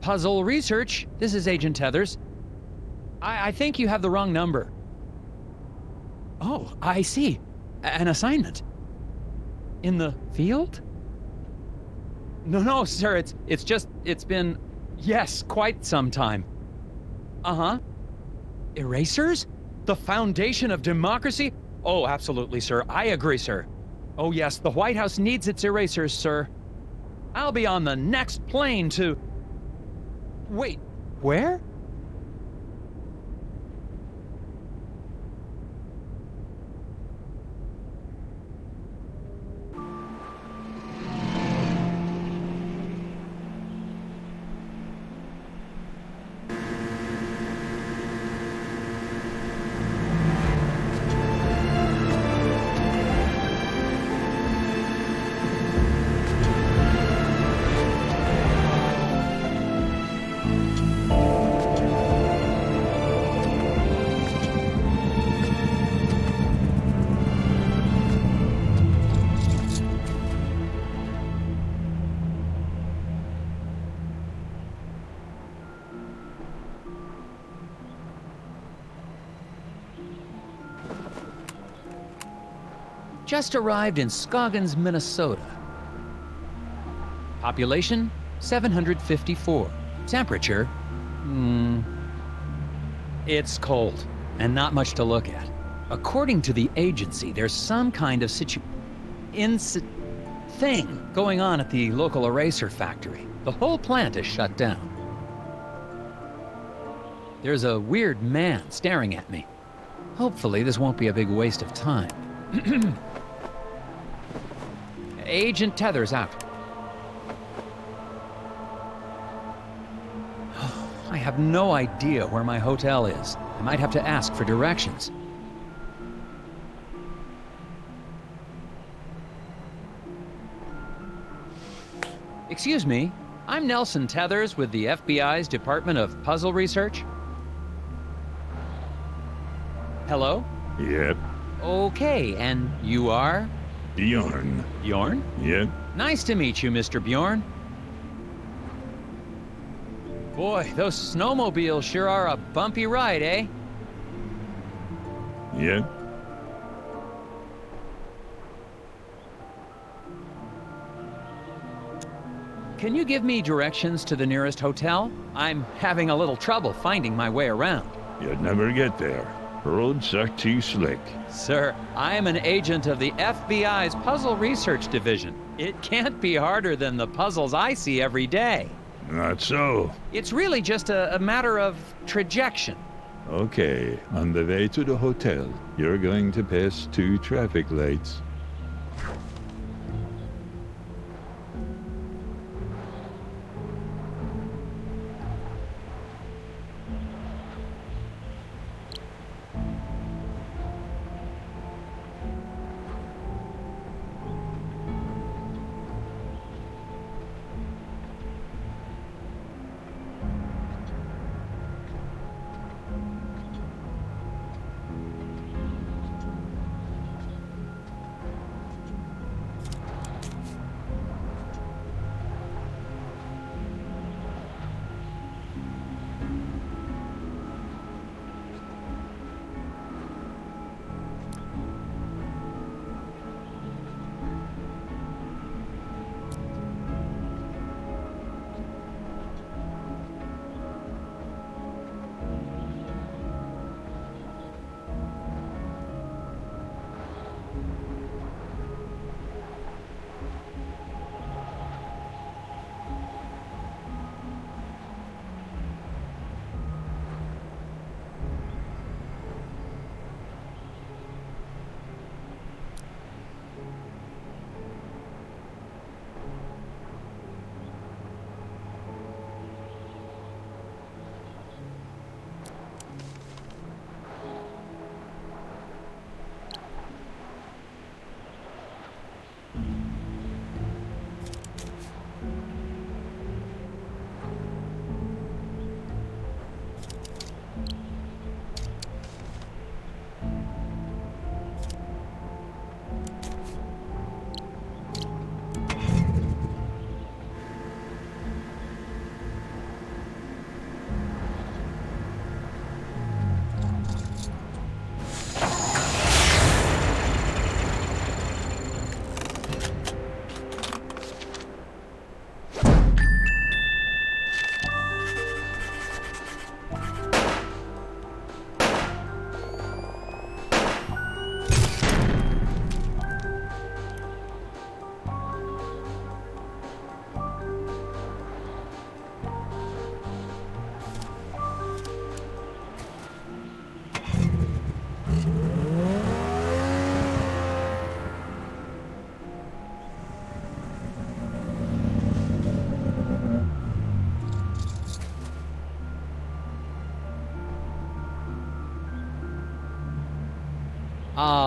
Puzzle Research. This is Agent Tethers. I think you have the wrong number. Oh, I see. An assignment. In the field? No, sir, it's been, yes, quite some time. Uh-huh. Erasers? The foundation of democracy? Oh, absolutely, sir. I agree, sir. Oh, yes, the White House needs its erasers, sir. I'll be on the next plane to... Wait, where? Just arrived in Scoggins, Minnesota. Population, 754. Temperature, it's cold, and not much to look at. According to the agency, there's some kind of thing going on at the local eraser factory. The whole plant is shut down. There's a weird man staring at me. Hopefully, this won't be a big waste of time. Agent Tethers out. I have no idea where my hotel is. I might have to ask for directions. Excuse me, I'm Nelson Tethers with the FBI's Department of Puzzle Research. Hello? Yep. Okay, and you are? Bjorn. Bjorn? Yep. Nice to meet you, Mr. Bjorn. Boy, those snowmobiles sure are a bumpy ride, eh? Yep. Can you give me directions to the nearest hotel? I'm having a little trouble finding my way around. You'd never get there. Roads are too slick. Sir, I am an agent of the FBI's Puzzle Research Division. It can't be harder than the puzzles I see every day. Not so. It's really just a matter of trajection. Okay, on the way to the hotel, you're going to pass 2 traffic lights.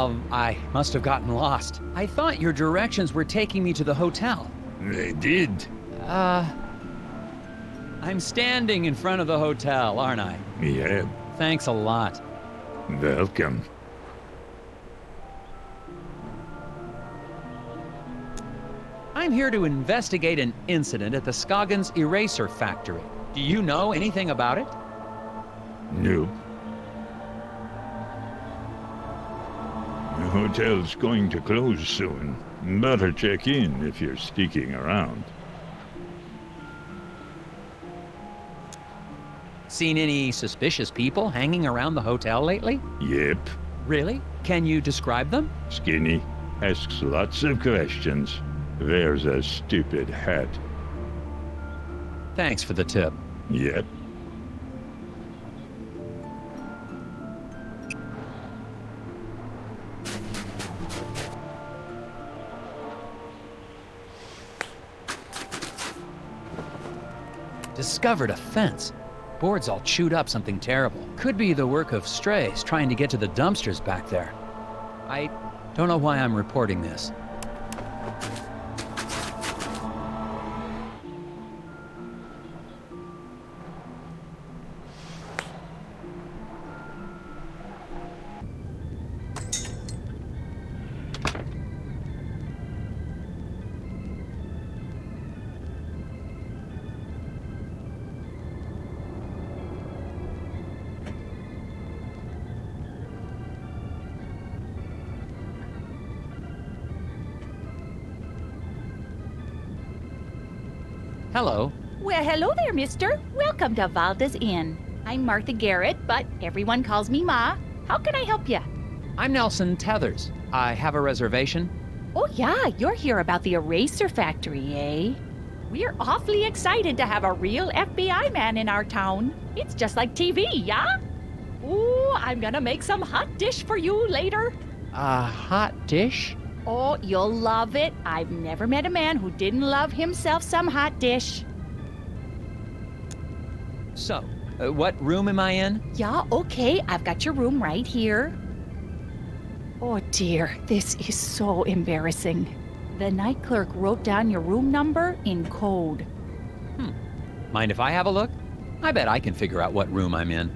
Well, I must have gotten lost. I thought your directions were taking me to the hotel. They did. I'm standing in front of the hotel, aren't I? Yeah, Thanks a lot. welcome. I'm here to investigate an incident at the Scoggins Eraser Factory. Do you know anything about it? Nope. The hotel's going to close soon. Better check in if you're sticking around. Seen any suspicious people hanging around the hotel lately? Yep. Really? Can you describe them? Skinny. Asks lots of questions. Wears a stupid hat. Thanks for the tip. Yep. Discovered a fence. Boards all chewed up, something terrible. Could be the work of strays trying to get to the dumpsters back there. I don't know why I'm reporting this. Hello. Well, hello there, mister. Welcome to Valda's Inn. I'm Martha Garrett, but everyone calls me Ma. How can I help you? I'm Nelson Tethers. I have a reservation. Oh, yeah, you're here about the eraser factory, eh? We're awfully excited to have a real FBI man in our town. It's just like TV, yeah? Ooh, I'm gonna make some hot dish for you later. A hot dish? Oh, you'll love it. I've never met a man who didn't love himself some hot dish. So, what room am I in? Yeah, okay, I've got your room right here. Oh dear, this is so embarrassing. The night clerk wrote down your room number in code. Mind if I have a look? I bet I can figure out what room I'm in.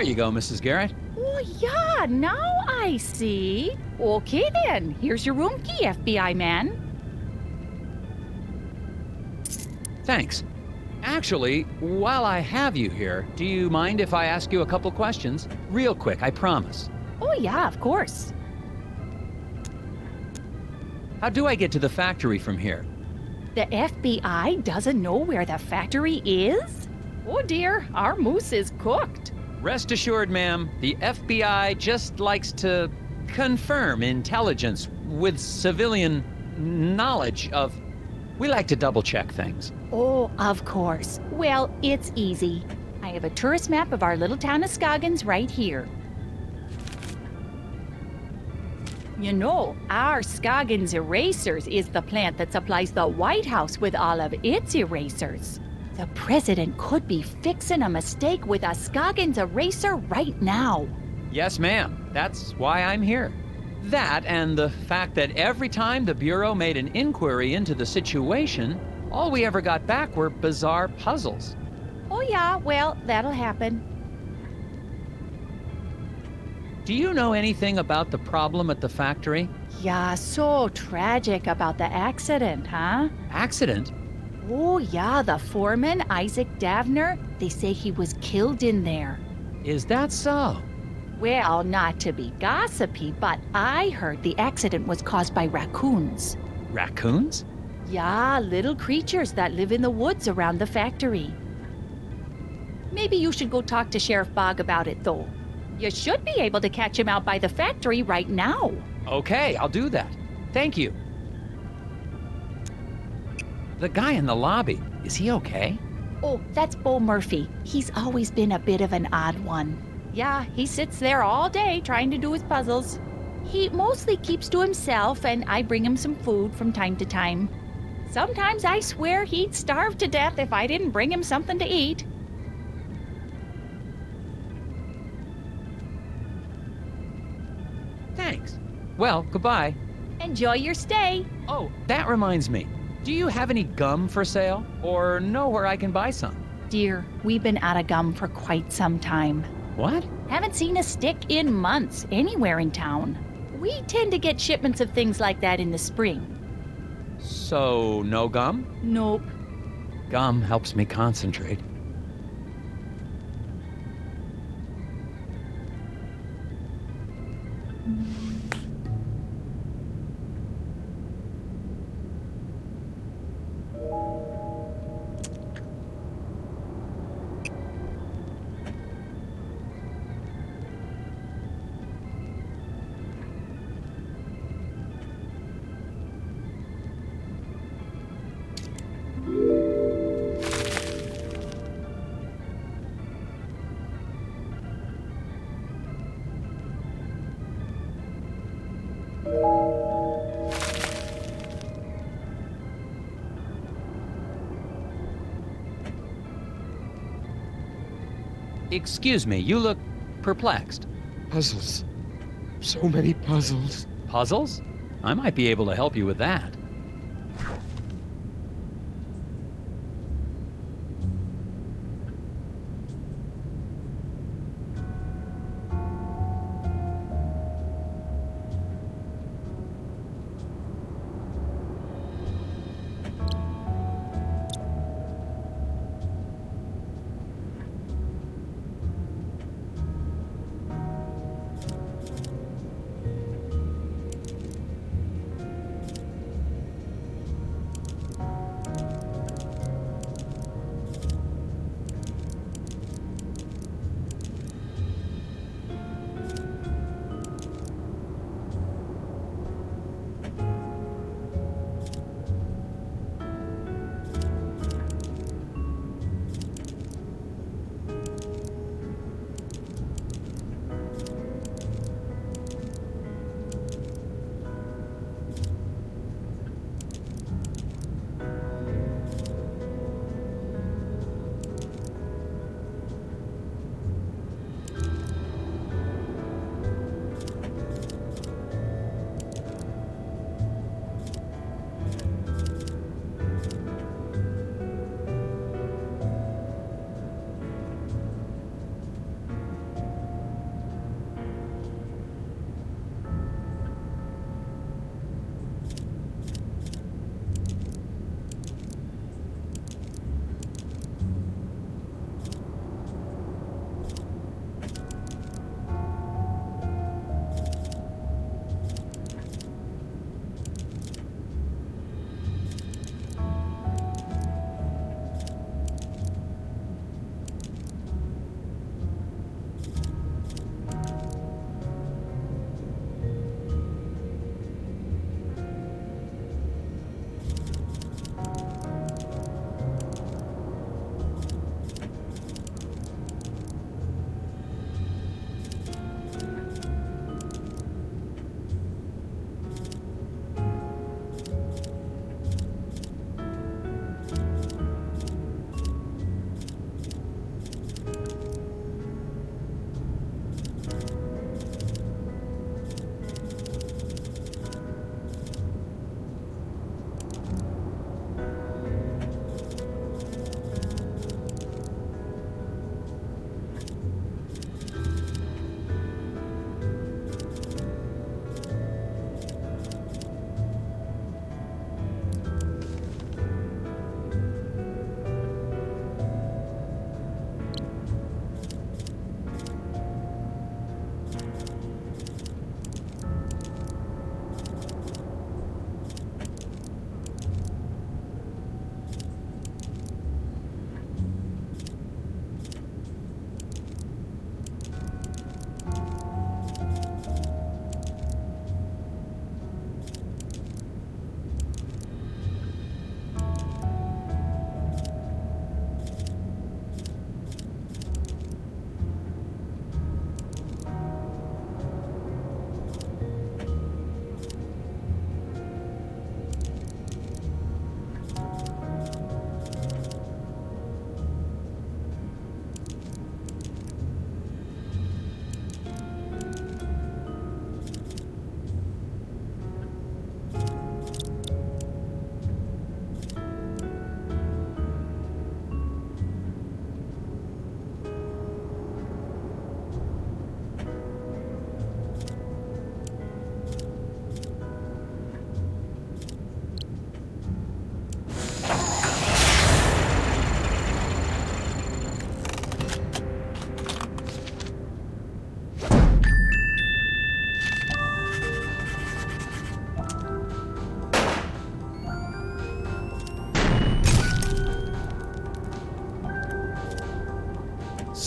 There you go, Mrs. Garrett. Oh, yeah, now I see. Okay, then. Here's your room key, FBI man. Thanks. Actually, while I have you here, do you mind if I ask you a couple questions? Real quick, I promise. Oh, yeah, of course. How do I get to the factory from here? The FBI doesn't know where the factory is? Oh, dear, our moose is cooked. Rest assured, ma'am, the FBI just likes to confirm intelligence with civilian knowledge of... We like to double-check things. Oh, of course. Well, it's easy. I have a tourist map of our little town of Scoggins right here. You know, our Scoggins Erasers is the plant that supplies the White House with all of its erasers. The president could be fixing a mistake with a Scoggins eraser right now. Yes, ma'am. That's why I'm here. That and the fact that every time the Bureau made an inquiry into the situation, all we ever got back were bizarre puzzles. Oh yeah, well, that'll happen. Do you know anything about the problem at the factory? Yeah, so tragic about the accident, huh? Accident? Oh yeah, the foreman, Isaac Davner, they say he was killed in there. Is that so? Well, not to be gossipy, but I heard the accident was caused by raccoons. Raccoons? Yeah, little creatures that live in the woods around the factory. Maybe you should go talk to Sheriff Bogg about it, though. You should be able to catch him out by the factory right now. Okay, I'll do that. Thank you. The guy in the lobby, is he okay? Oh, that's Bo Murphy. He's always been a bit of an odd one. Yeah, he sits there all day trying to do his puzzles. He mostly keeps to himself, and I bring him some food from time to time. Sometimes I swear he'd starve to death if I didn't bring him something to eat. Thanks. Well, goodbye. Enjoy your stay. Oh, that reminds me. Do you have any gum for sale? Or know where I can buy some? Dear, we've been out of gum for quite some time. What? Haven't seen a stick in months anywhere in town. We tend to get shipments of things like that in the spring. So, no gum? Nope. Gum helps me concentrate. Excuse me, you look perplexed. Puzzles. So many puzzles. Puzzles? I might be able to help you with that.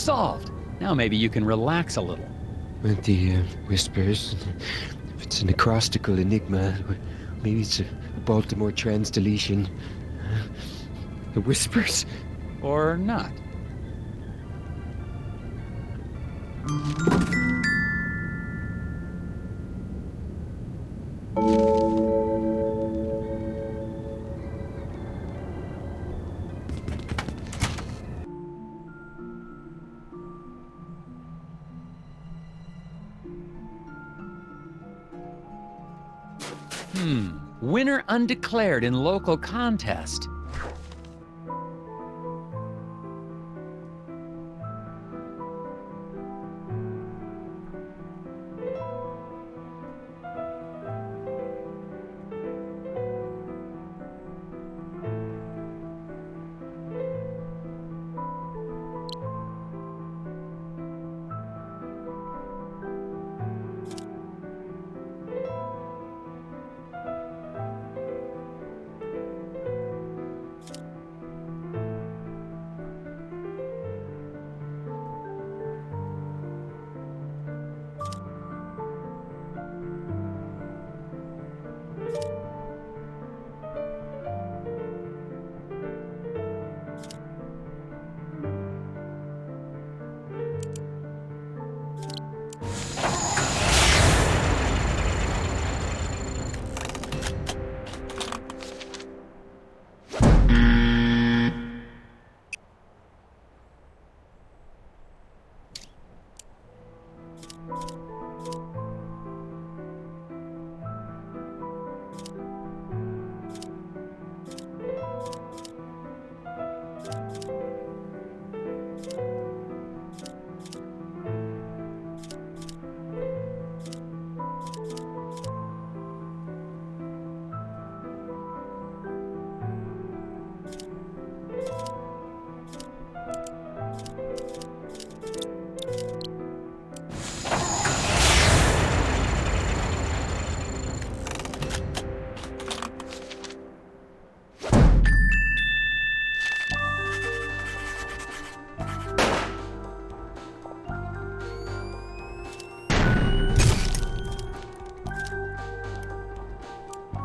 solved. Now maybe you can relax a little. But the whispers, if it's an acrostical enigma, or maybe it's a Baltimore trans deletion. The whispers? Or not. Winner undeclared in local contest.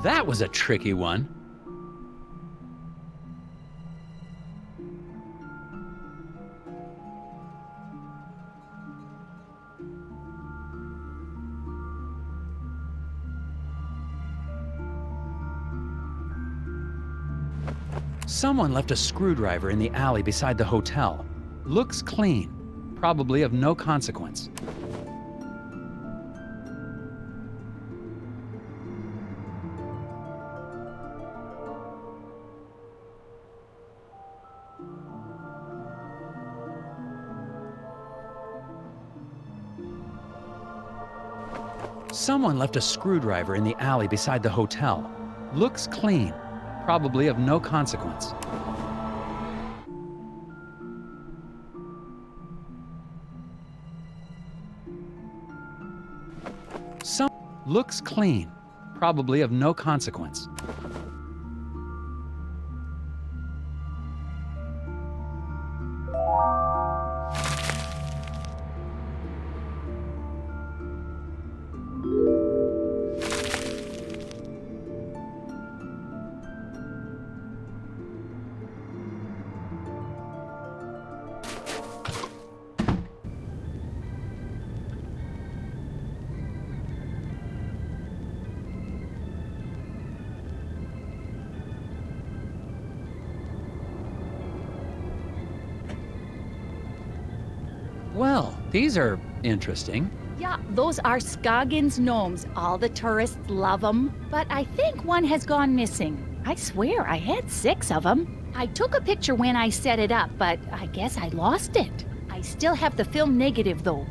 That was a tricky one. Someone left a screwdriver in the alley beside the hotel. Looks clean. Probably of no consequence. Someone left a screwdriver in the alley beside the hotel. Looks clean. Probably of no consequence. Looks clean. Probably of no consequence. Well, these are interesting. Yeah, those are Scoggins gnomes. All the tourists love them. But I think one has gone missing. I swear, I had 6 of them. I took a picture when I set it up, but I guess I lost it. I still have the film negative, though.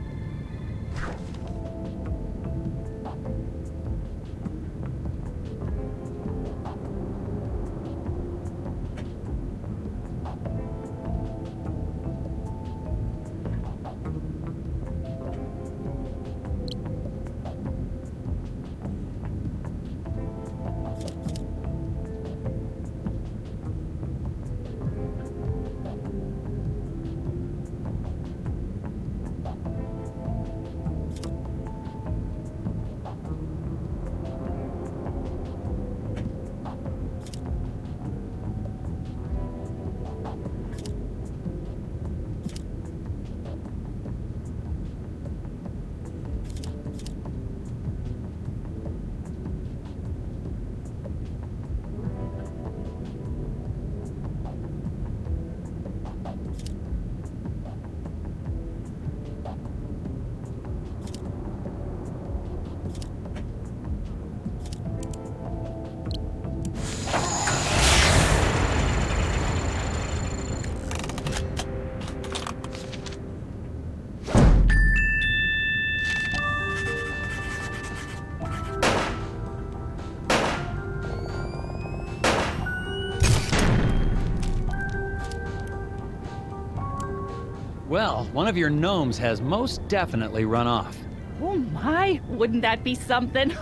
Well, one of your gnomes has most definitely run off. Oh my, wouldn't that be something?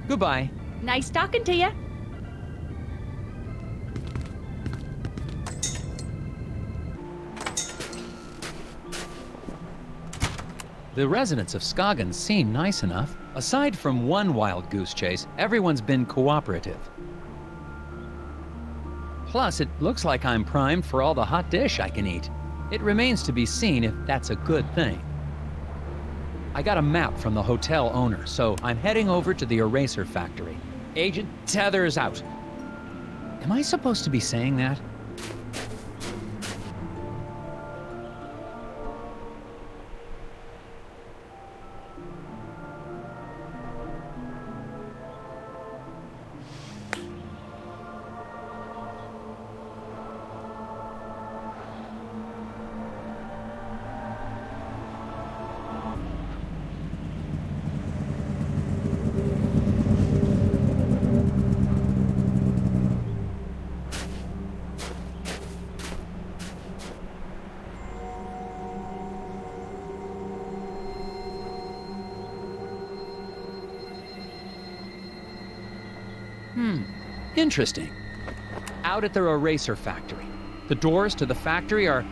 Goodbye. Nice talking to you. The residents of Scoggins seem nice enough. Aside from one wild goose chase, everyone's been cooperative. Plus, it looks like I'm primed for all the hot dish I can eat. It remains to be seen if that's a good thing. I got a map from the hotel owner, so I'm heading over to the eraser factory. Agent Tethers out. Am I supposed to be saying that? Interesting. Out at the eraser factory. The doors to the factory are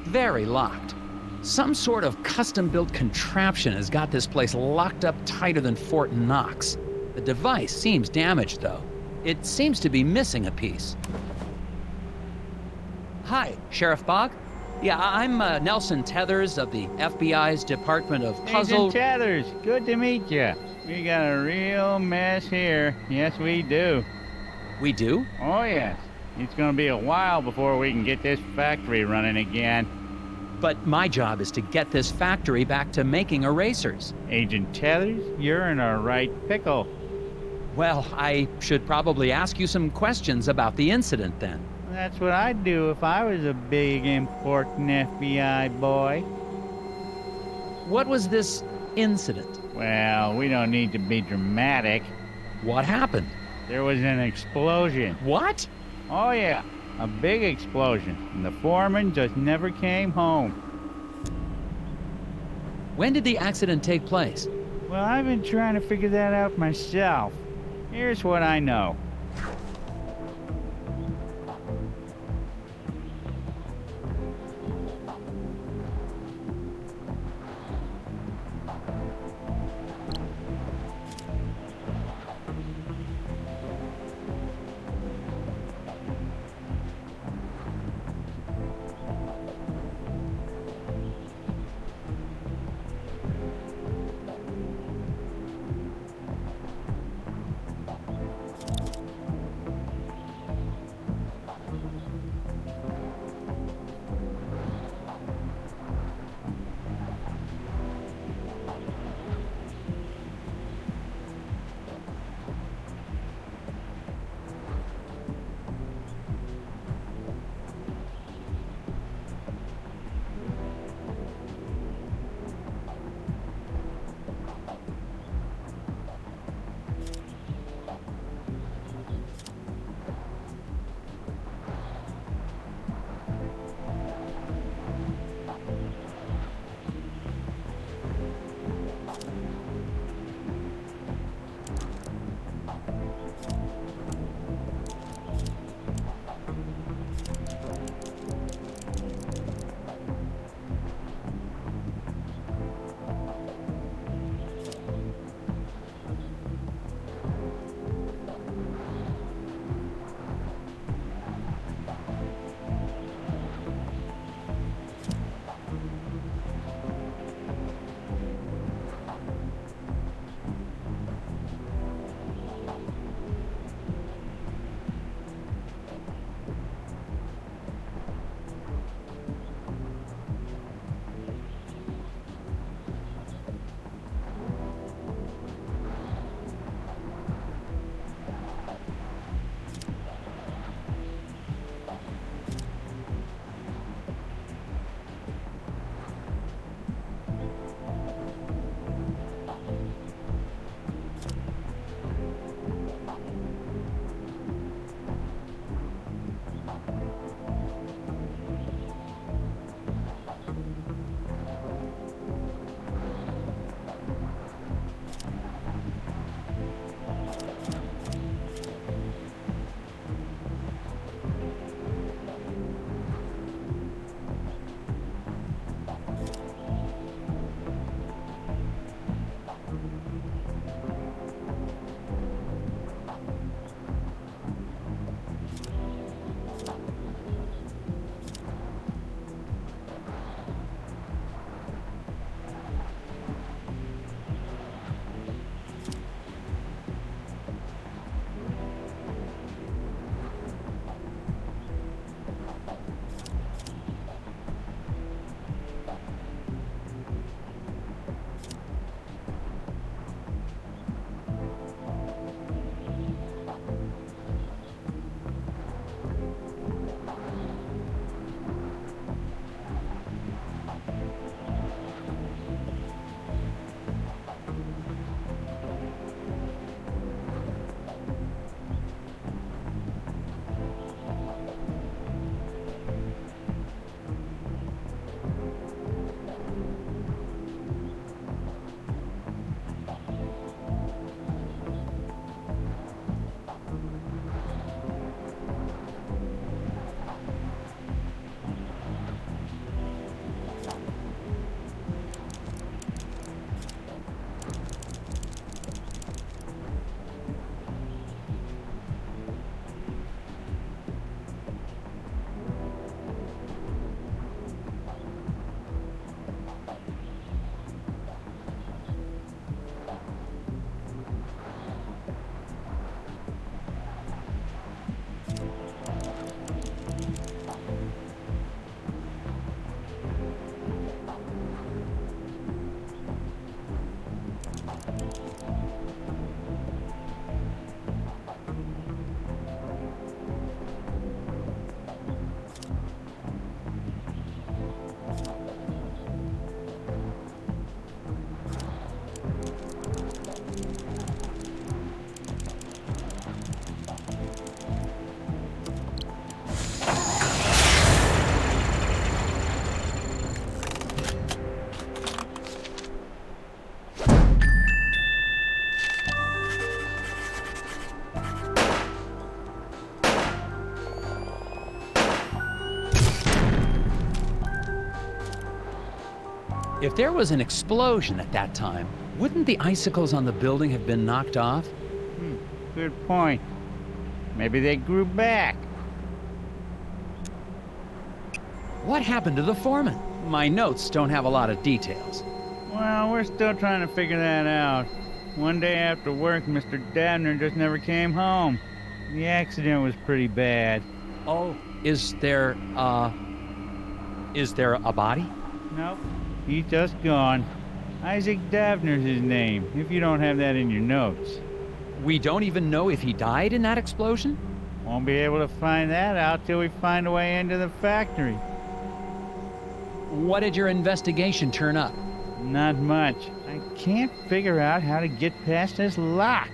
very locked. Some sort of custom-built contraption has got this place locked up tighter than Fort Knox. The device seems damaged, though. It seems to be missing a piece. Hi, Sheriff Bog? Yeah, I'm Nelson Tethers of the FBI's Department of Puzzle... Agent Tethers, good to meet you. We got a real mess here. Yes, we do. We do? Oh, yes. It's gonna be a while before we can get this factory running again. But my job is to get this factory back to making erasers. Agent Tethers, you're in a right pickle. Well, I should probably ask you some questions about the incident then. That's what I'd do if I was a big, important FBI boy. What was this incident? Well, we don't need to be dramatic. What happened? There was an explosion. What? Oh, yeah. A big explosion. And the foreman just never came home. When did the accident take place? Well, I've been trying to figure that out myself. Here's what I know. If there was an explosion at that time, wouldn't the icicles on the building have been knocked off? Good point. Maybe they grew back. What happened to the foreman? My notes don't have a lot of details. Well, we're still trying to figure that out. One day after work, Mr. Dabner just never came home. The accident was pretty bad. Oh, is there a body? Nope, he's just gone. Isaac Dabner's his name, if you don't have that in your notes. We don't even know if he died in that explosion? Won't be able to find that out till we find a way into the factory. What did your investigation turn up? Not much. I can't figure out how to get past this lock.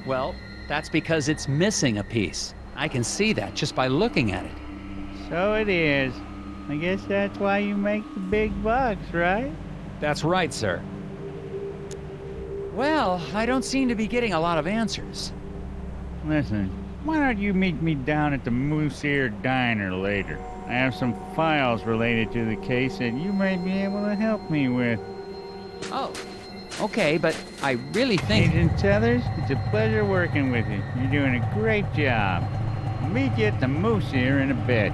Well, that's because it's missing a piece. I can see that just by looking at it. So it is. I guess that's why you make the big bucks, right? That's right, sir. Well, I don't seem to be getting a lot of answers. Listen, why don't you meet me down at the Moose Ear Diner later? I have some files related to the case that you may be able to help me with. Oh, okay, but I really think... Agent Tethers, it's a pleasure working with you. You're doing a great job. I'll meet you at the Moose Ear in a bit.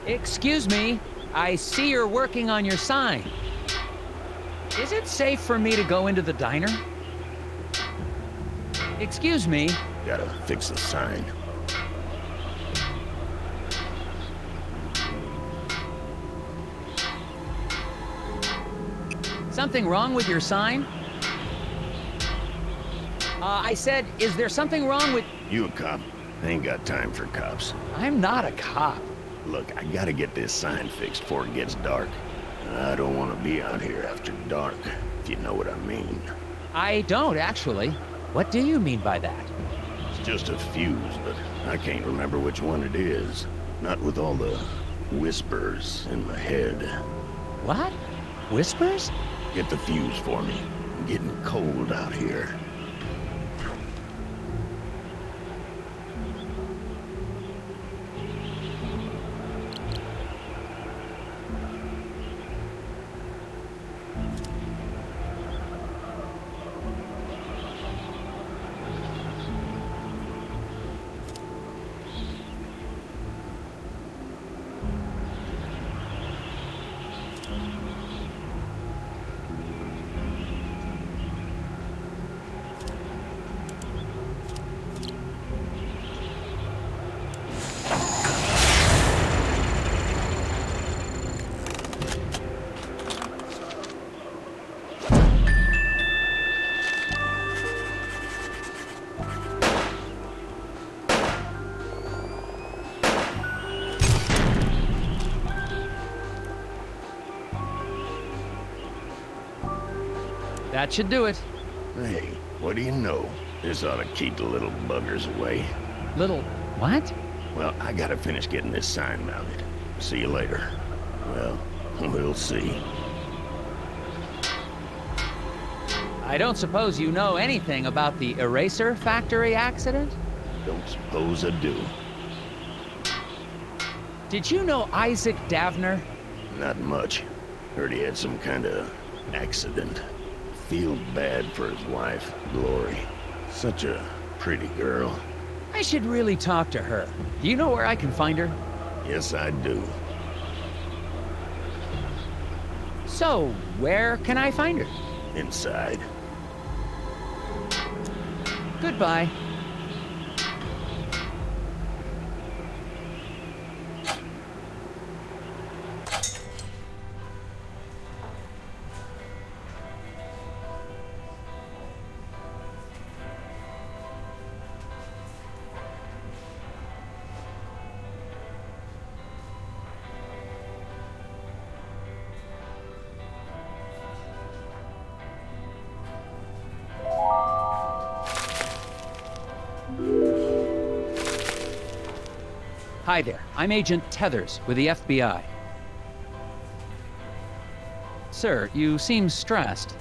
Excuse me, I see you're working on your sign. Is it safe for me to go into the diner? Excuse me. Gotta fix the sign. Something wrong with your sign? I said, is there something wrong with... You a cop? I ain't got time for cops. I'm not a cop. Look, I gotta get this sign fixed before it gets dark. I don't want to be out here after dark, if you know what I mean. I don't, actually. What do you mean by that? It's just a fuse, but I can't remember which one it is. Not with all the whispers in my head. What? Whispers? Get the fuse for me. I'm getting cold out here. That should do it. Hey, what do you know? This ought to keep the little buggers away. Little... what? Well, I gotta finish getting this sign mounted. See you later. Well, we'll see. I don't suppose you know anything about the eraser factory accident? Don't suppose I do. Did you know Isaac Davner? Not much. Heard he had some kind of accident. Feel bad for his wife, Glory. Such a pretty girl. I should really talk to her. Do you know where I can find her? Yes, I do. So, where can I find her? Inside. Goodbye. Hi there. I'm Agent Tethers with the FBI. Sir, you seem stressed.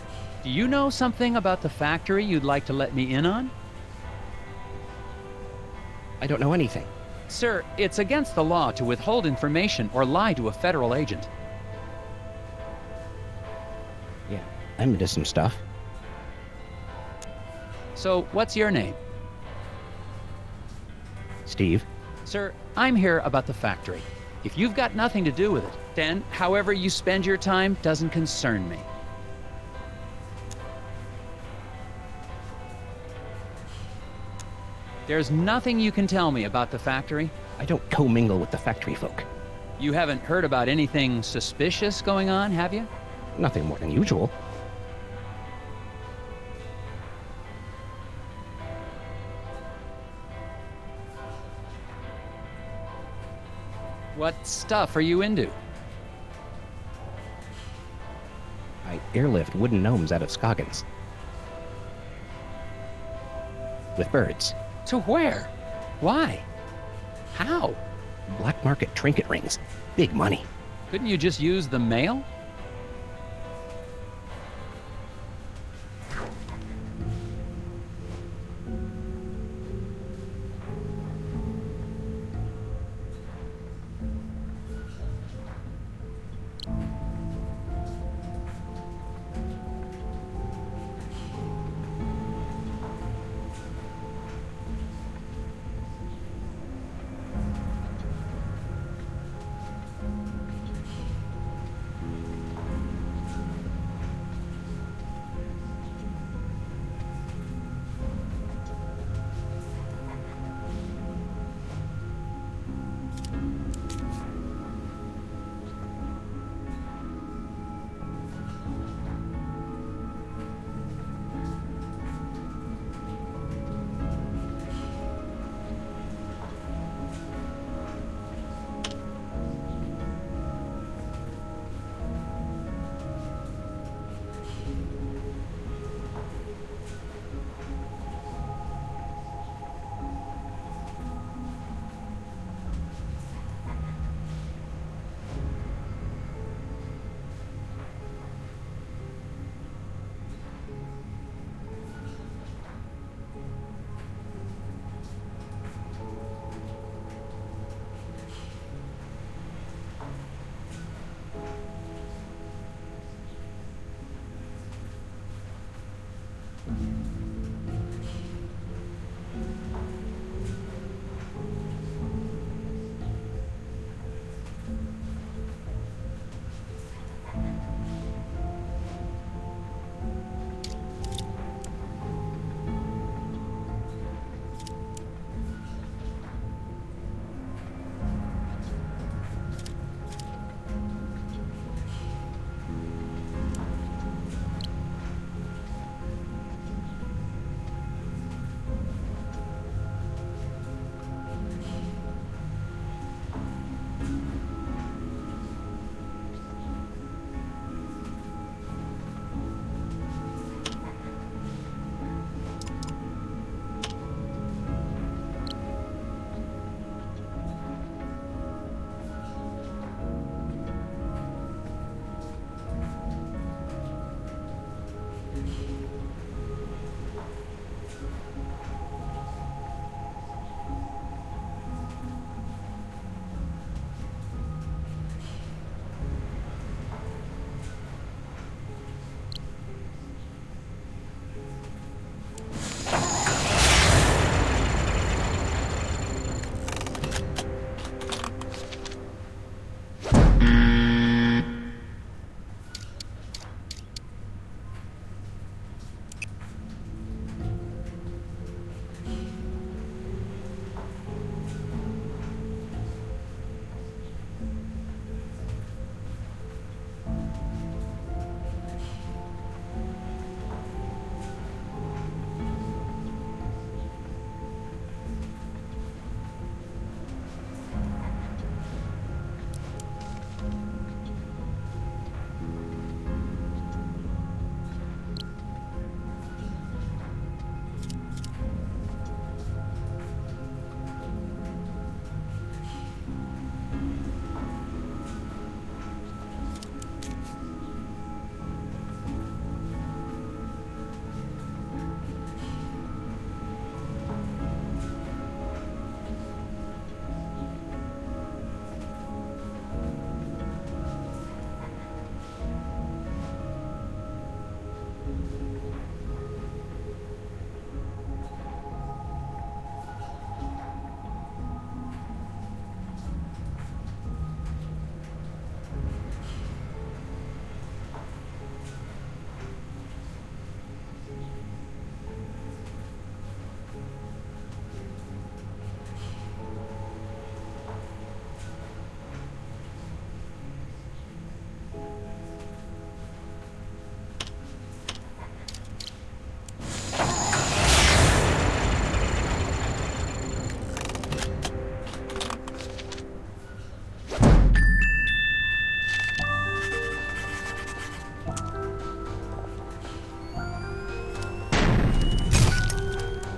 Do you know something about the factory you'd like to let me in on? I don't know anything. Sir, it's against the law to withhold information or lie to a federal agent. Yeah, I'm into some stuff. So, what's your name? Steve, Sir, I'm here about the factory. If you've got nothing to do with it, then however you spend your time doesn't concern me. There's nothing you can tell me about the factory? I don't commingle with the factory folk. You haven't heard about anything suspicious going on, have you? Nothing more than usual. What stuff are you into? I airlift wooden gnomes out of Scoggins. With birds. To where? Why? How? Black market trinket rings. Big money. Couldn't you just use the mail?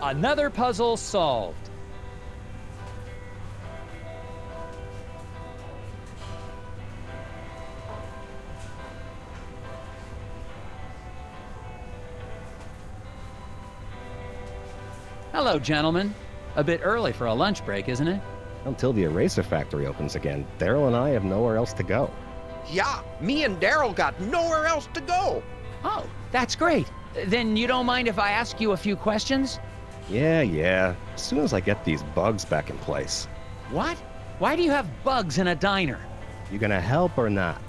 Another puzzle solved. Hello, gentlemen. A bit early for a lunch break, isn't it? Until the eraser factory opens again, Daryl and I have nowhere else to go. Yeah, me and Daryl got nowhere else to go. Oh, that's great. Then you don't mind if I ask you a few questions? Yeah. As soon as I get these bugs back in place. What? Why do you have bugs in a diner? You gonna help or not?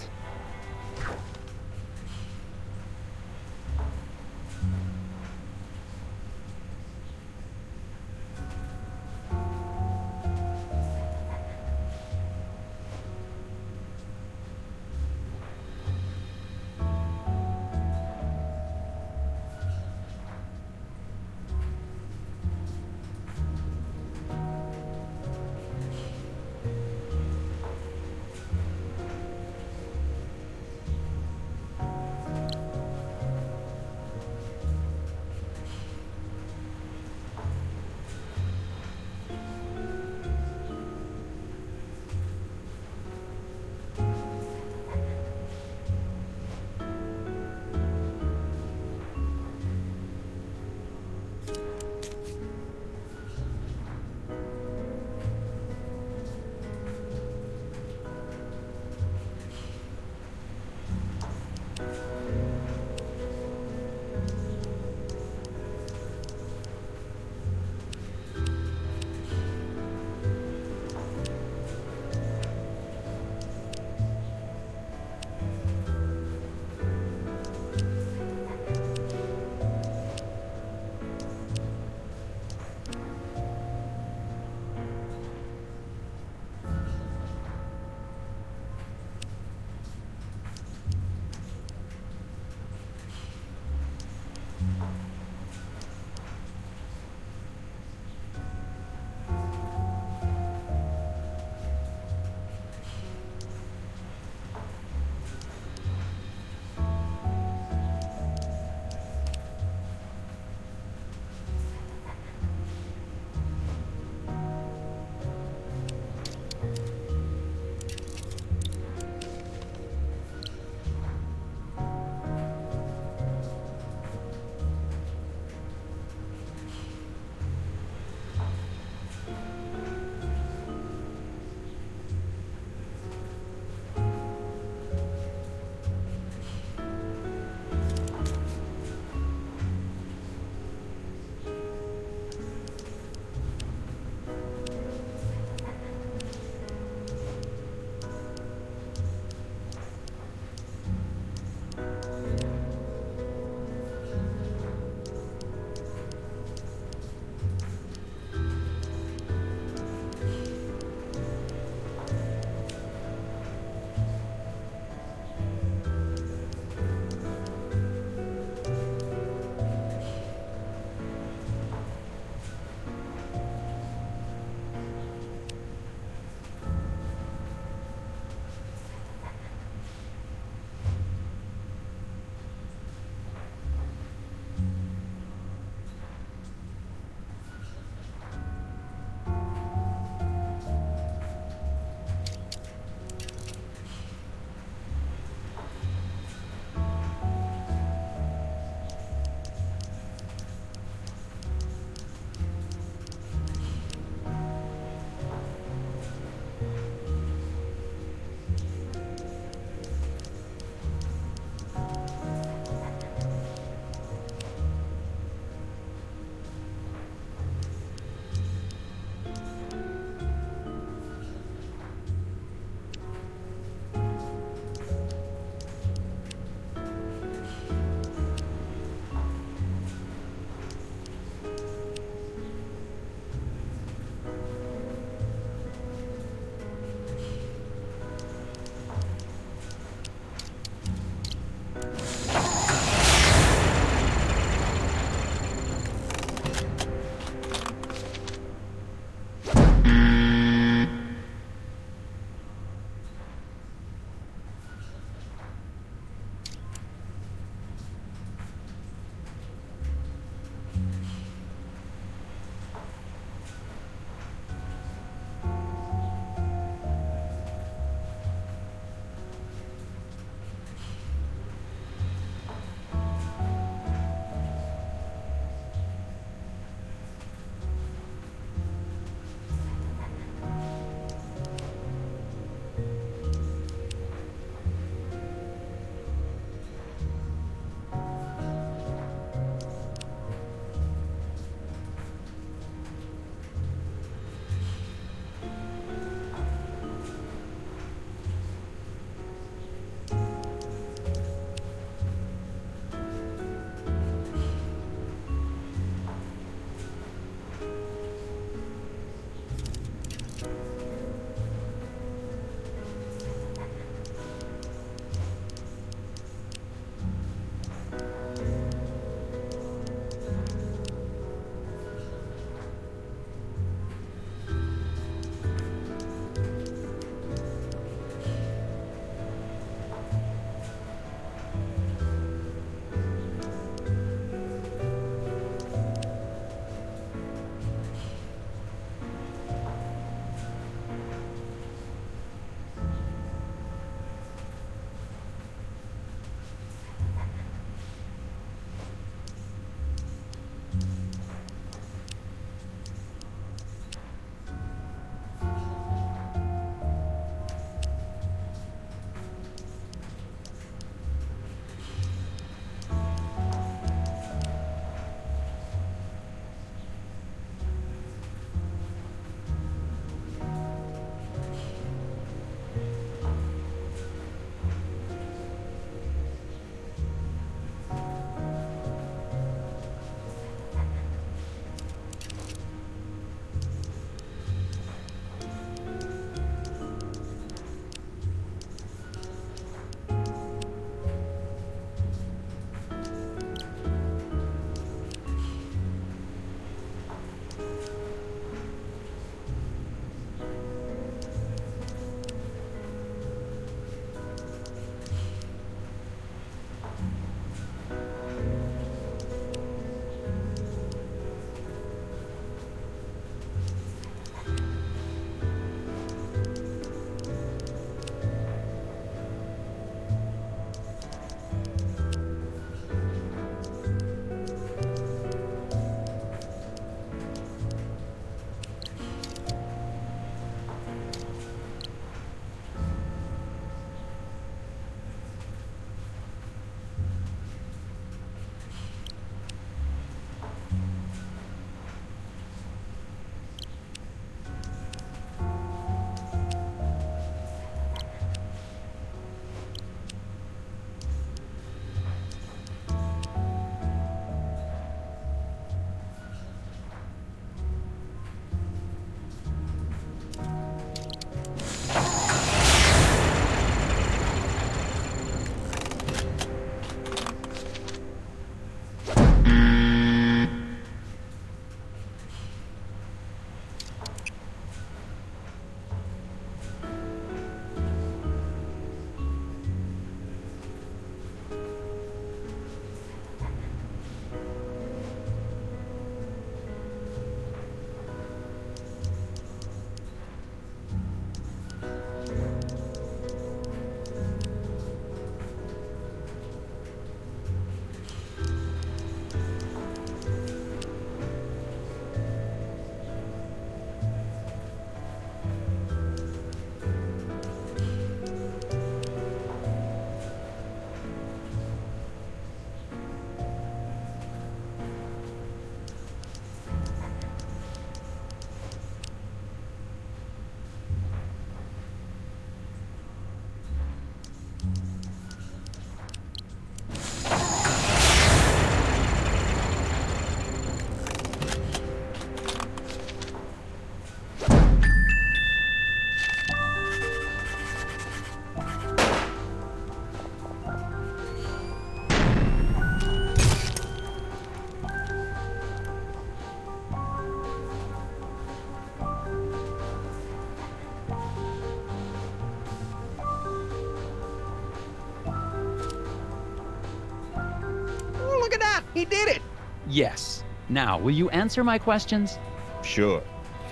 He did it! Yes. Now, will you answer my questions? Sure.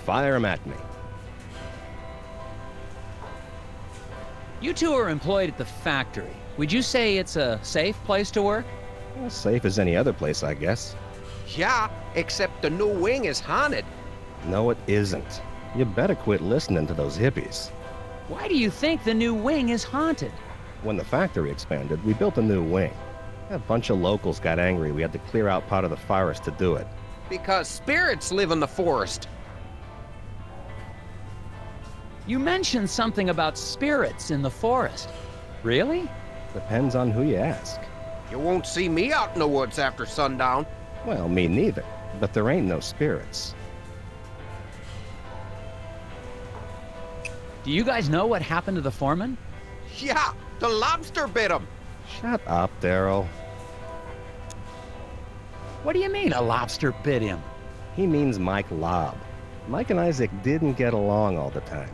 Fire 'em at me. You two are employed at the factory. Would you say it's a safe place to work? As safe as any other place, I guess. Yeah, except the new wing is haunted. No, it isn't. You better quit listening to those hippies. Why do you think the new wing is haunted? When the factory expanded, we built a new wing. A bunch of locals got angry we had to clear out part of the forest to do it. Because spirits live in the forest. You mentioned something about spirits in the forest. Really? Depends on who you ask. You won't see me out in the woods after sundown. Well, me neither. But there ain't no spirits. Do you guys know what happened to the foreman? Yeah, the lobster bit him. Shut up, Daryl. What do you mean a lobster bit him? He means Mike Lobb. Mike and Isaac didn't get along all the time.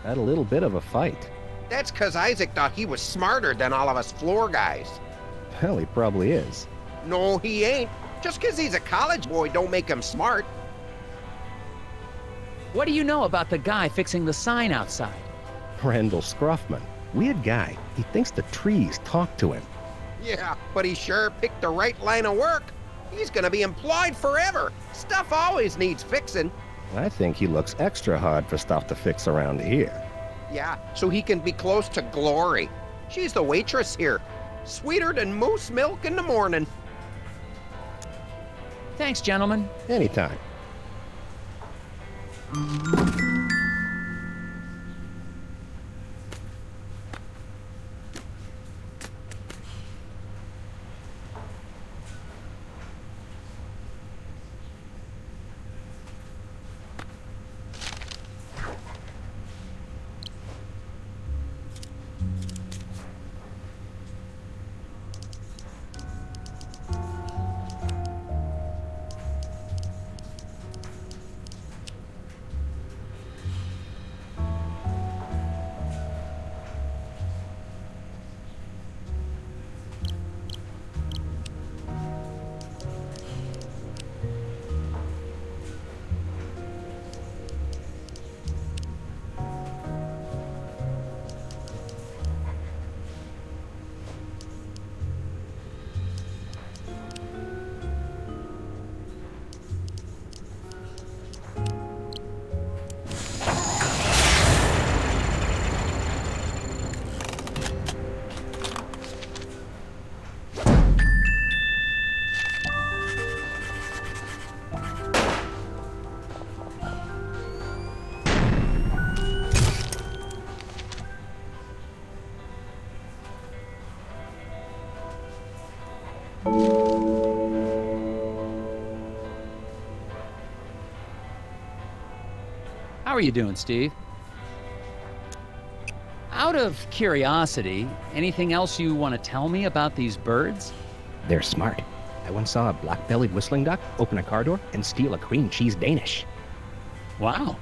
Had a little bit of a fight. That's 'cause Isaac thought he was smarter than all of us floor guys. Hell, he probably is. No, he ain't. Just 'cause he's a college boy don't make him smart. What do you know about the guy fixing the sign outside? Randall Scruffman. Weird guy. He thinks the trees talk to him. Yeah, but he sure picked the right line of work. He's gonna be employed forever. Stuff always needs fixing. I think he looks extra hard for stuff to fix around here. Yeah, so he can be close to Glory. She's the waitress here. Sweeter than moose milk in the morning. Thanks, gentlemen. Anytime. How are you doing, Steve? Out of curiosity, anything else you want to tell me about these birds? They're smart. I once saw a black-bellied whistling duck open a car door and steal a cream cheese Danish. Wow.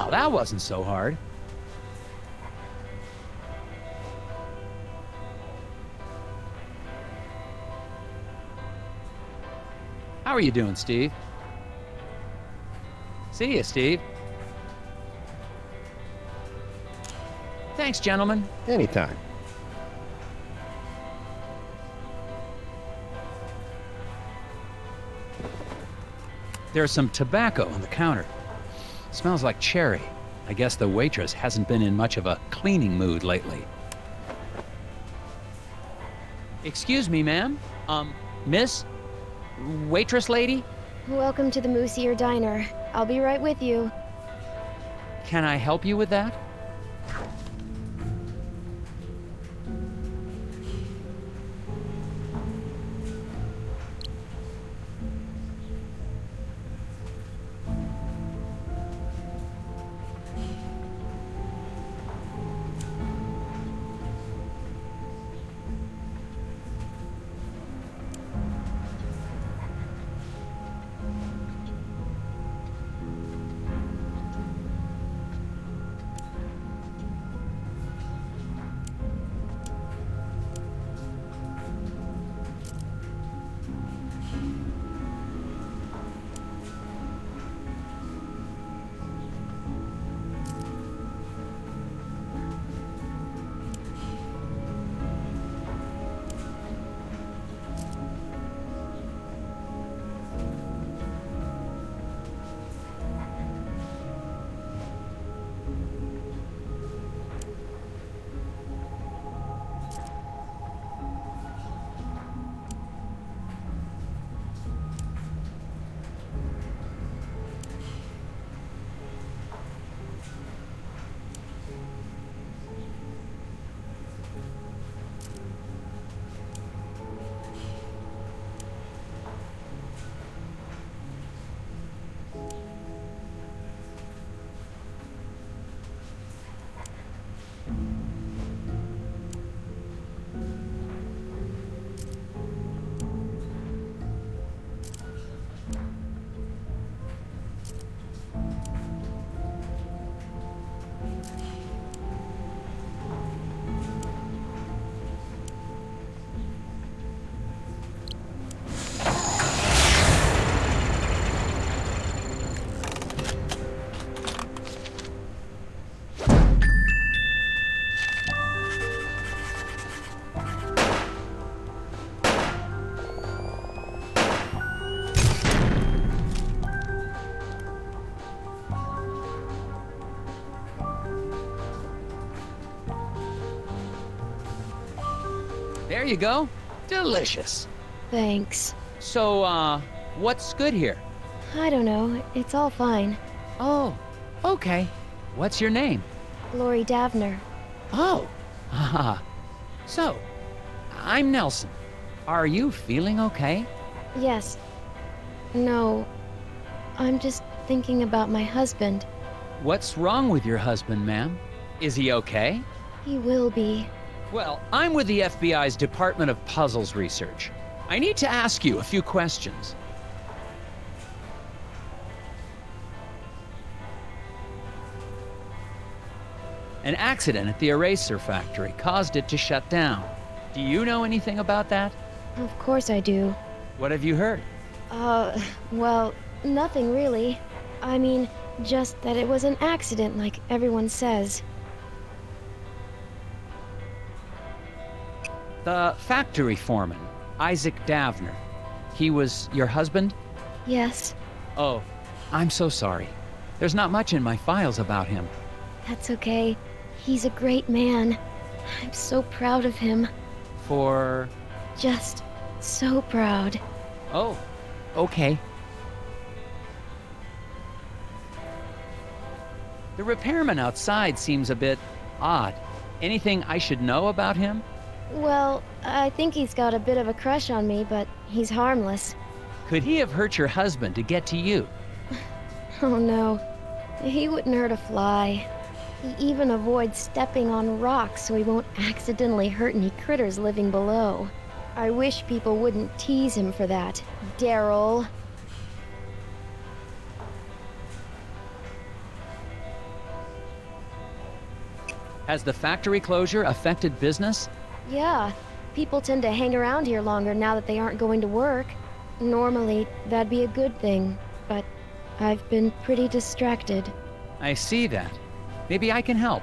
Well, that wasn't so hard. How are you doing, Steve? See ya, Steve. Thanks, gentlemen. Anytime. There's some tobacco on the counter. Smells like cherry. I guess the waitress hasn't been in much of a cleaning mood lately. Excuse me, ma'am? Miss? Waitress lady? Welcome to the Moose Ear Diner. I'll be right with you. Can I help you with that? There you go. Delicious. Thanks. So, what's good here? I don't know. It's all fine. Oh, okay. What's your name? Lori Davner. Oh, haha. So, I'm Nelson. Are you feeling okay? Yes. No. I'm just thinking about my husband. What's wrong with your husband, ma'am? Is he okay? He will be. Well, I'm with the FBI's Department of Puzzles Research. I need to ask you a few questions. An accident at the eraser factory caused it to shut down. Do you know anything about that? Of course I do. What have you heard? Well, nothing really. I mean, just that it was an accident like everyone says. The factory foreman, Isaac Davner. He was your husband? Yes, Oh, I'm so sorry. There's not much in my files about him. that's okay. He's a great man. I'm so proud of him. For... Just so proud. Oh, okay. The repairman outside seems a bit odd. Anything I should know about him? Well, I think he's got a bit of a crush on me, but he's harmless. Could he have hurt your husband to get to you? Oh no, he wouldn't hurt a fly. He even avoids stepping on rocks so he won't accidentally hurt any critters living below. I wish people wouldn't tease him for that, Daryl. Has the factory closure affected business? Yeah, people tend to hang around here longer now that they aren't going to work. Normally, that'd be a good thing, but I've been pretty distracted. I see that. Maybe I can help.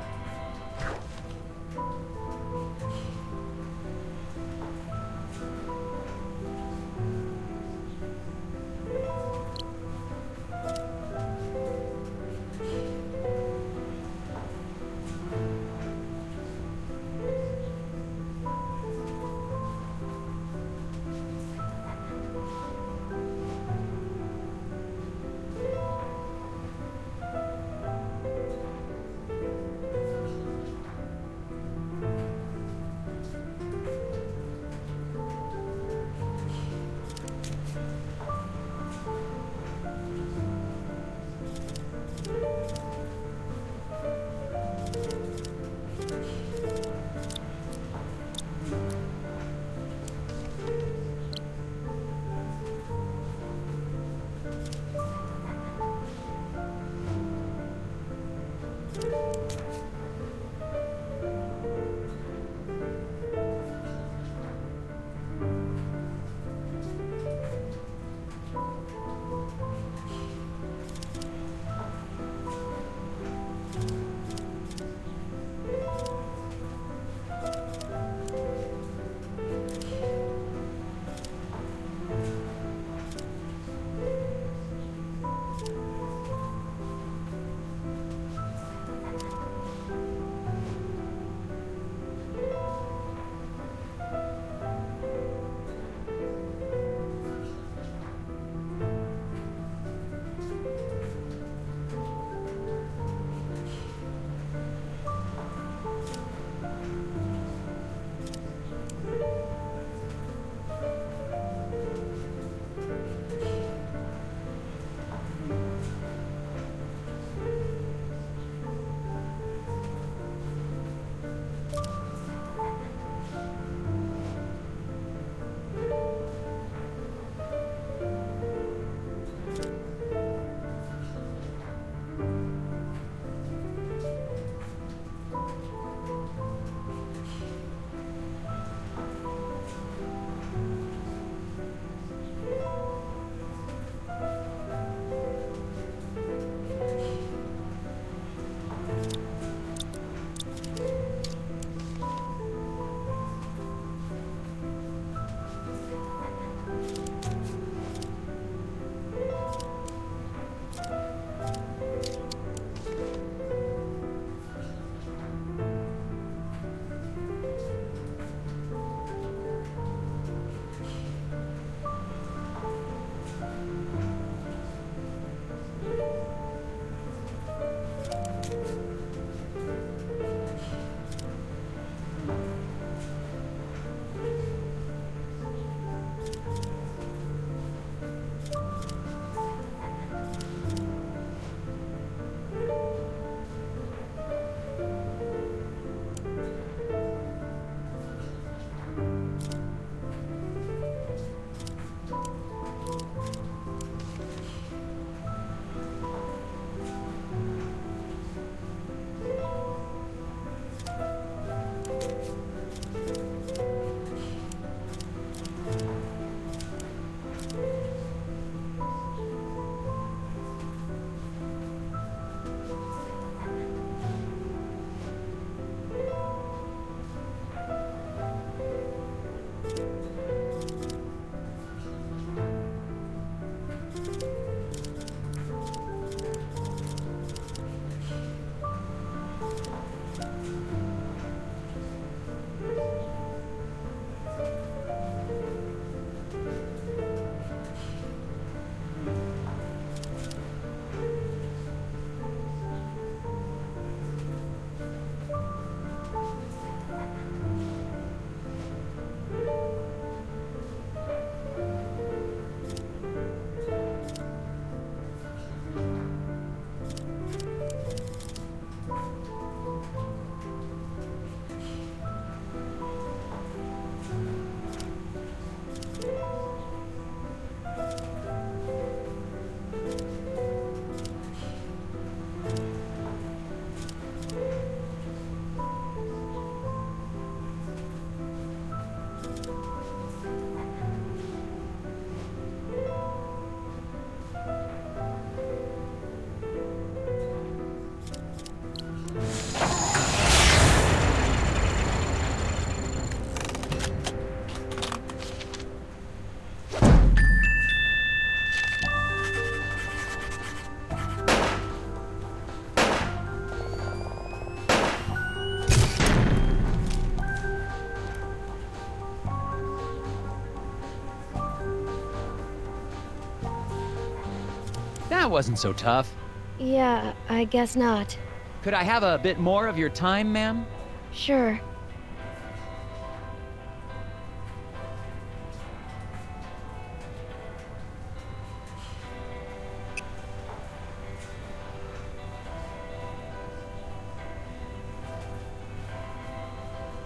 That wasn't so tough. Yeah, I guess not. Could I have a bit more of your time, ma'am? Sure.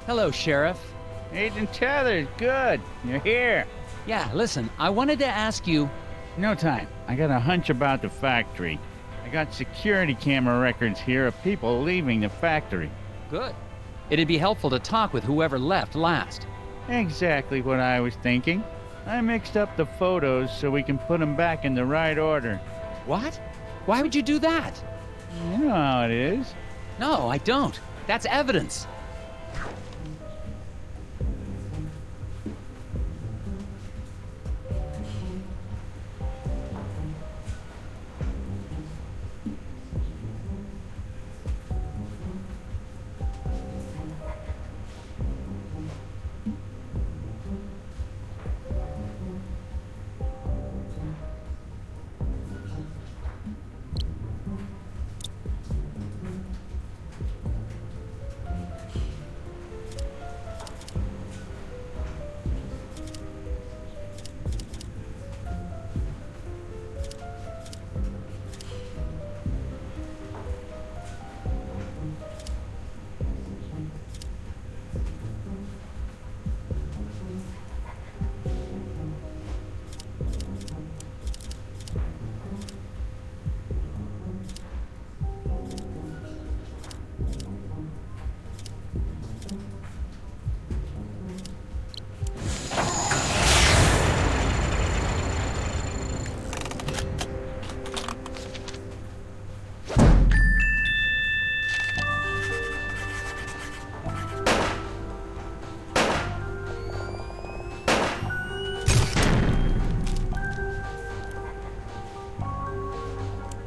Hello, Sheriff. Agent Tethers, good. You're here. Yeah, listen, I wanted to ask you... No time. I got a hunch about the factory. I got security camera records here of people leaving the factory. Good. It'd be helpful to talk with whoever left last. Exactly what I was thinking. I mixed up the photos so we can put them back in the right order. What? Why would you do that? You know how it is. No, I don't. That's evidence.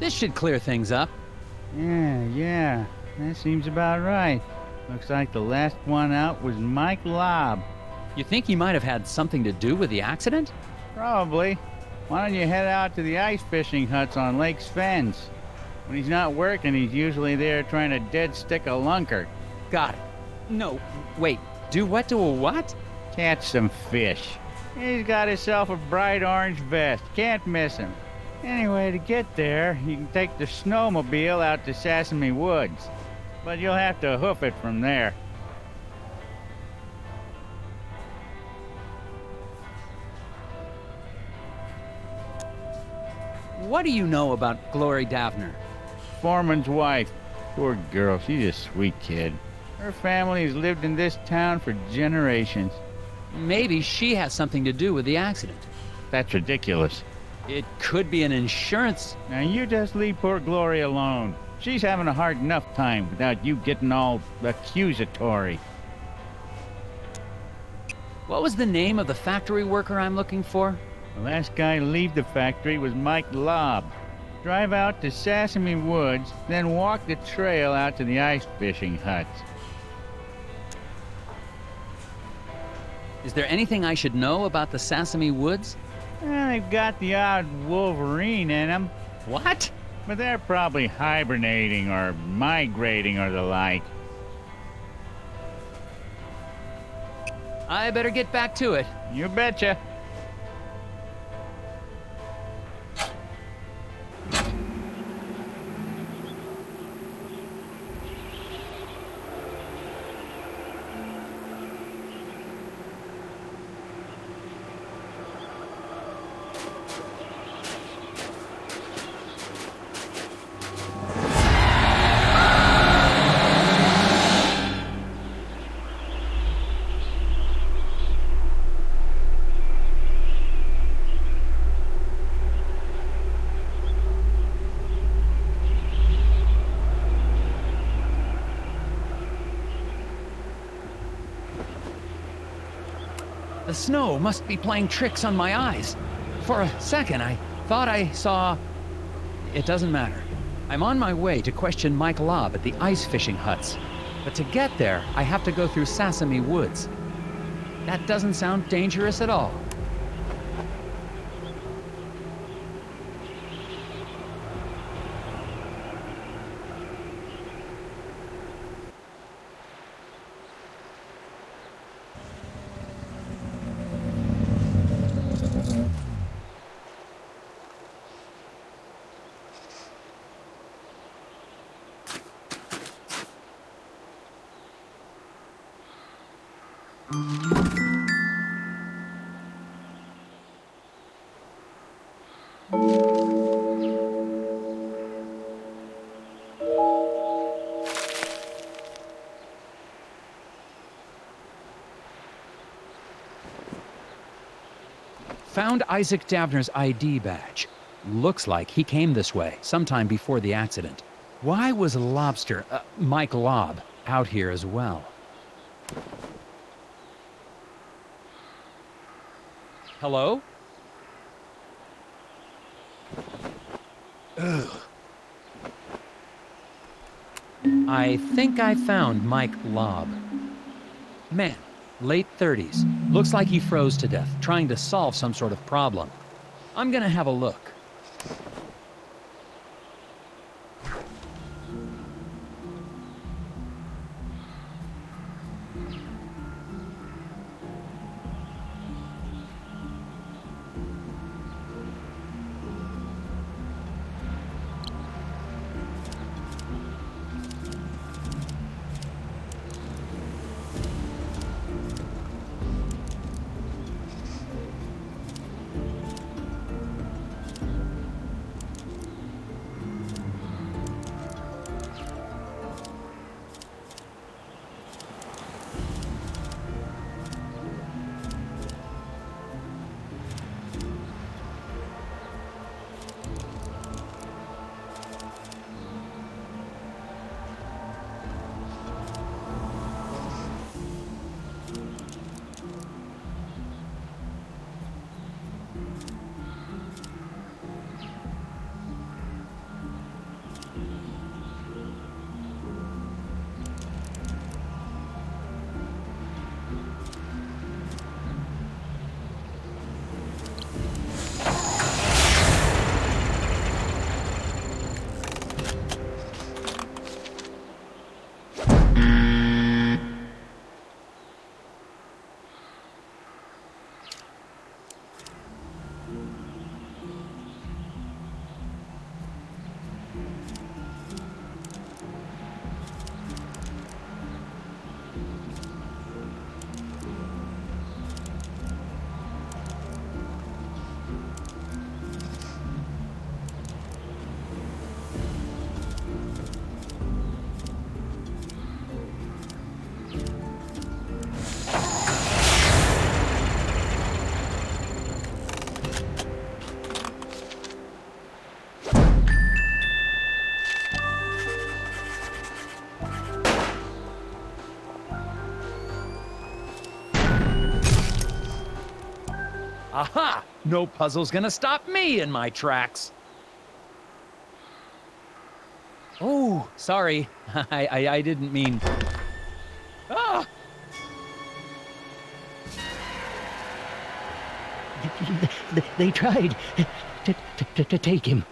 This should clear things up. Yeah. That seems about right. Looks like the last one out was Mike Lobb. You think he might have had something to do with the accident? Probably. Why don't you head out to the ice fishing huts on Lake's Fens? When he's not working, he's usually there trying to dead stick a lunker. Got it. No, wait. Do what to a what? Catch some fish. He's got himself a bright orange vest. Can't miss him. Anyway, to get there, you can take the snowmobile out to Sesame Woods. But you'll have to hoof it from there. What do you know about Glory Davner? Foreman's wife. Poor girl, she's a sweet kid. Her family has lived in this town for generations. Maybe she has something to do with the accident. That's ridiculous. It could be an insurance... Now you just leave poor Glory alone. She's having a hard enough time without you getting all accusatory. What was the name of the factory worker I'm looking for? The last guy to leave the factory was Mike Lobb. Drive out to Sesame Woods, then walk the trail out to the ice fishing huts. Is there anything I should know about the Sesame Woods? They've got the odd wolverine in them, What? but they're probably hibernating or migrating or the like. I better get back to it. You betcha. The snow must be playing tricks on my eyes. For a second, I thought I saw... It doesn't matter. I'm on my way to question Mike Lobb at the ice fishing huts. But to get there, I have to go through Sesame Woods. That doesn't sound dangerous at all. Found Isaac Davner's ID badge. Looks like he came this way sometime before the accident. Why was Mike Lobb, out here as well? Hello? Ugh. I think I found Mike Lobb. Man, late 30s. Looks like he froze to death, trying to solve some sort of problem. I'm gonna have a look. Aha! No puzzle's gonna stop me in my tracks. Oh, sorry. I didn't mean... Ah! They tried to take him.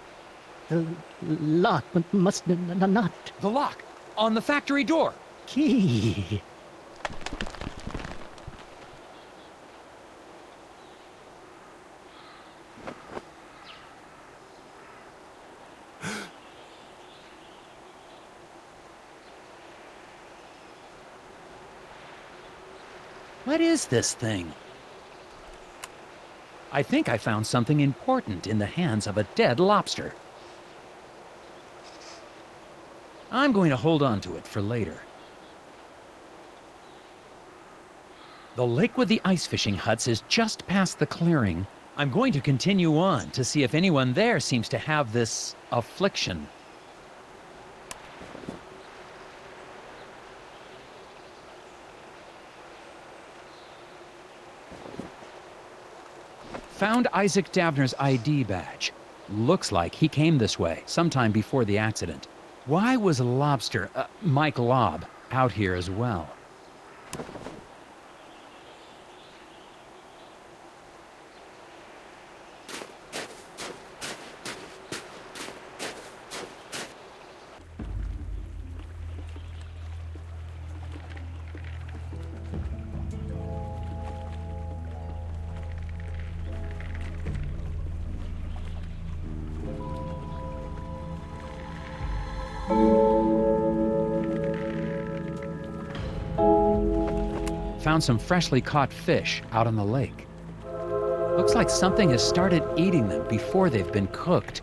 The lock must not. The lock! On the factory door! Key. What is this thing? I think I found something important in the hands of a dead lobster. I'm going to hold on to it for later. The lake with the ice fishing huts is just past the clearing. I'm going to continue on to see if anyone there seems to have this affliction. Found Isaac Davner's ID badge. Looks like he came this way sometime before the accident. Why was Mike Lobb, out here as well? Found some freshly caught fish out on the lake. Looks like something has started eating them before they've been cooked.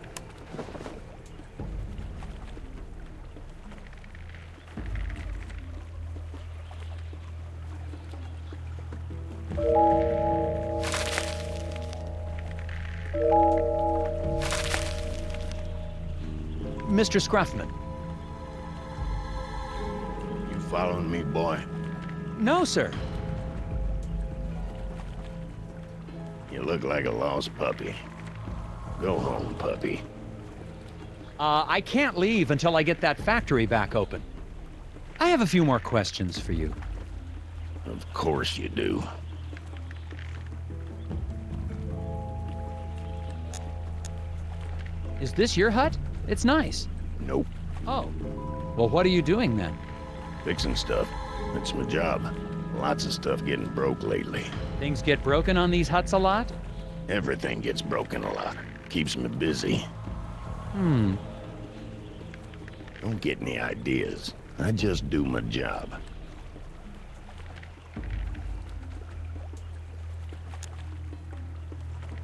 Mr. Scruffman. You following me, boy? No, sir. You look like a lost puppy. Go home, puppy. I can't leave until I get that factory back open. I have a few more questions for you. Of course you do. Is this your hut? It's nice. Nope. Oh. Well, what are you doing then? Fixing stuff. It's my job. Lots of stuff getting broke lately. Things get broken on these huts a lot? Everything gets broken a lot. Keeps me busy. Don't get any ideas. I just do my job.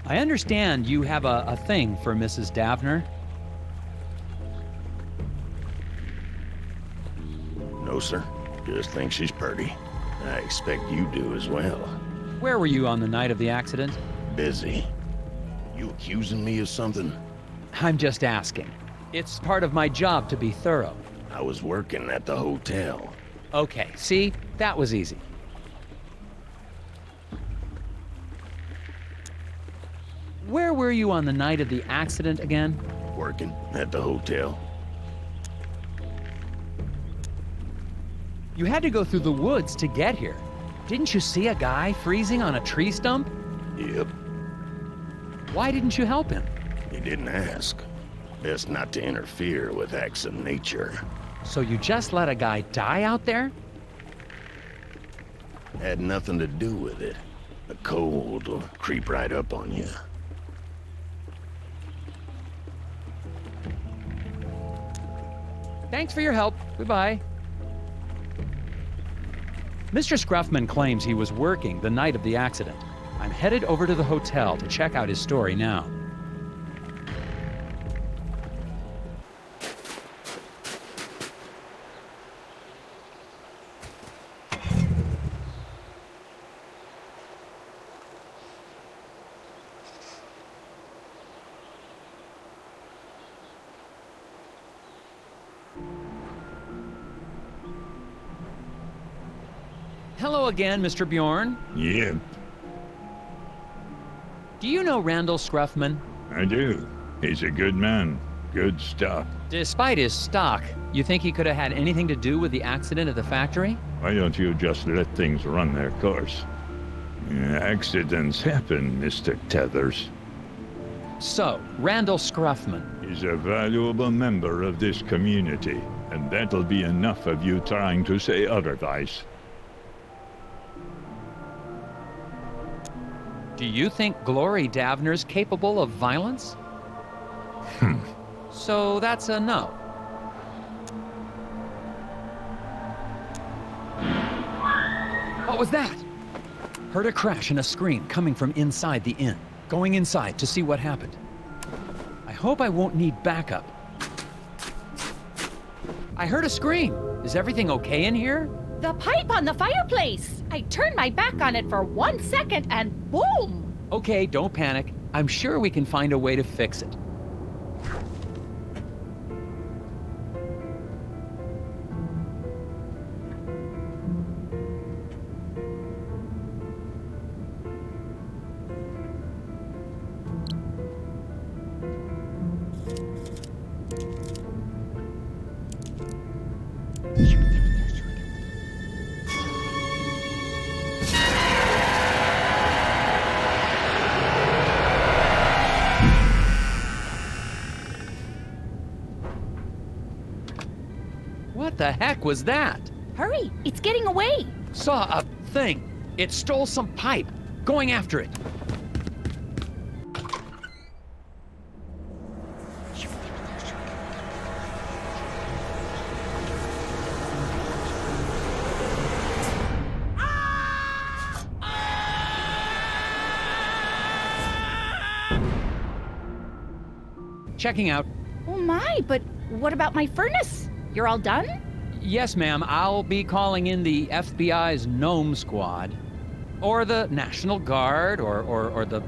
I understand you have a thing for Mrs. Davner. No, sir. Just think she's pretty. I expect you do as well. Where were you on the night of the accident? Busy. You accusing me of something? I'm just asking. It's part of my job to be thorough. I was working at the hotel. Okay, see? That was easy. Where were you on the night of the accident again? Working at the hotel. You had to go through the woods to get here. Didn't you see a guy freezing on a tree stump? Yep. Why didn't you help him? He didn't ask. Best not to interfere with acts of nature. So you just let a guy die out there? Had nothing to do with it. The cold will creep right up on you. Thanks for your help. Goodbye. Mr. Scruffman claims he was working the night of the accident. I'm headed over to the hotel to check out his story now. Hello again, Mr. Bjorn. Yep, Do you know Randall Scruffman? I do. He's a good man. Good stuff. Despite his stock, you think he could have had anything to do with the accident at the factory? Why don't you just let things run their course? Accidents happen, Mr. Tethers. So, Randall Scruffman. He's a valuable member of this community, and that'll be enough of you trying to say otherwise. Do you think Glory Davner's capable of violence? So that's a no. What was that? Heard a crash and a scream coming from inside the inn. Going inside to see what happened. I hope I won't need backup. I heard a scream. Is everything okay in here? The pipe on the fireplace! I turned my back on it for 1 second and boom! Okay, don't panic. I'm sure we can find a way to fix it. What the heck was that? Hurry, it's getting away! Saw a thing. It stole some pipe. Going after it. Checking out. Oh my, but what about my furnace? You're all done? Yes, ma'am. I'll be calling in the FBI's Gnome Squad. Or the National Guard, or the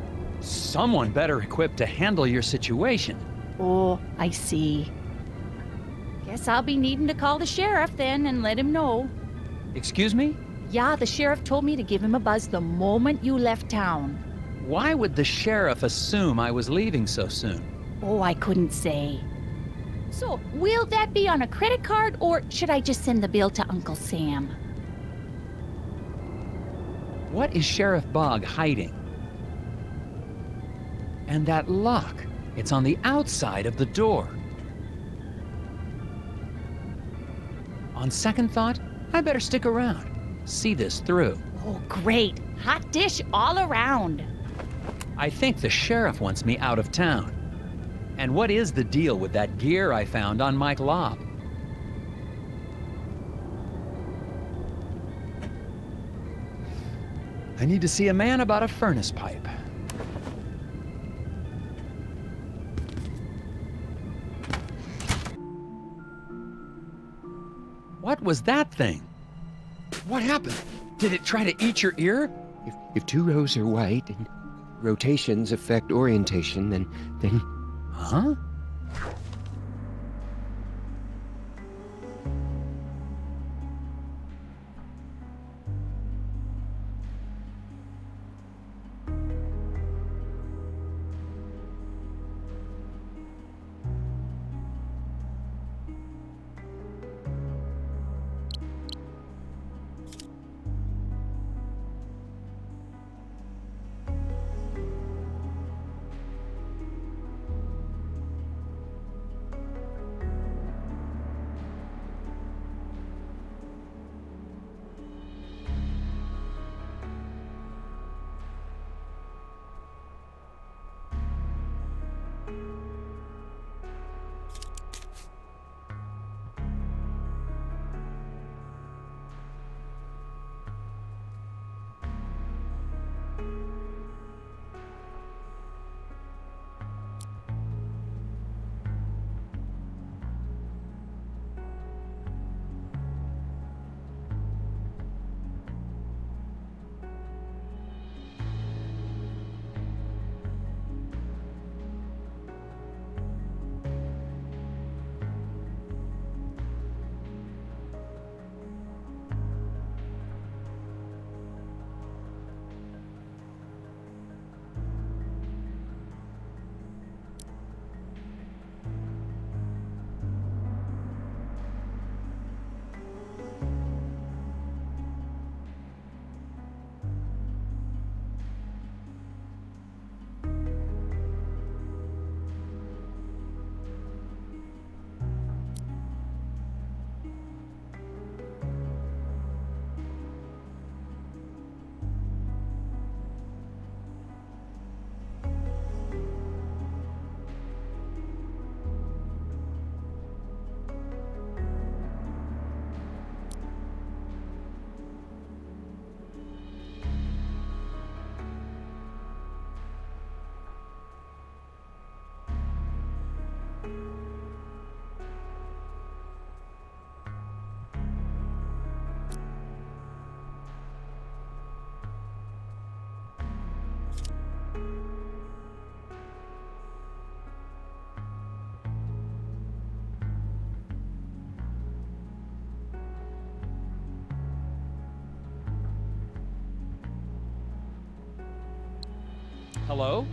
Someone better equipped to handle your situation. Oh, I see. Guess I'll be needing to call the sheriff then and let him know. Excuse me? Yeah, the sheriff told me to give him a buzz the moment you left town. Why would the sheriff assume I was leaving so soon? Oh, I couldn't say. So, will that be on a credit card, or should I just send the bill to Uncle Sam? What is Sheriff Bog hiding? And that lock, it's on the outside of the door. On second thought, I better stick around, see this through. Oh, great. Hot dish all around. I think the sheriff wants me out of town. And what is the deal with that gear I found on Mike Lobb? I need to see a man about a furnace pipe. What was that thing? What happened? Did it try to eat your ear? If two rows are white and rotations affect orientation, then Huh? Hello?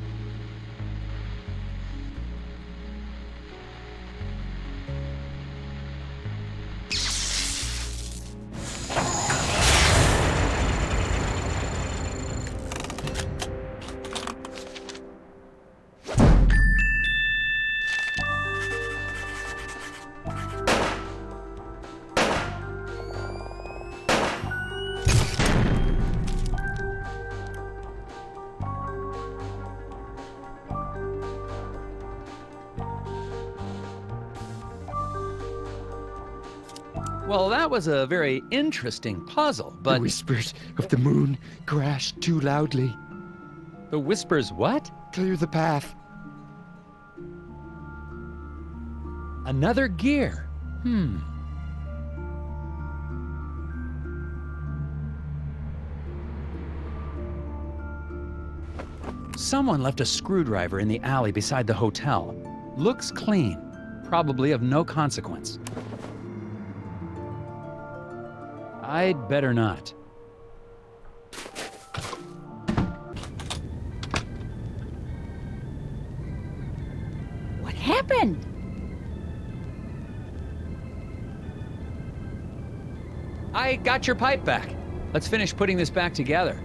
Well, that was a very interesting puzzle, the but whispers of the moon crashed too loudly. the whispers what? Clear the path. Another gear. Someone left a screwdriver in the alley beside the hotel. Looks clean, probably of no consequence. I'd better not. What happened? I got your pipe back. Let's finish putting this back together.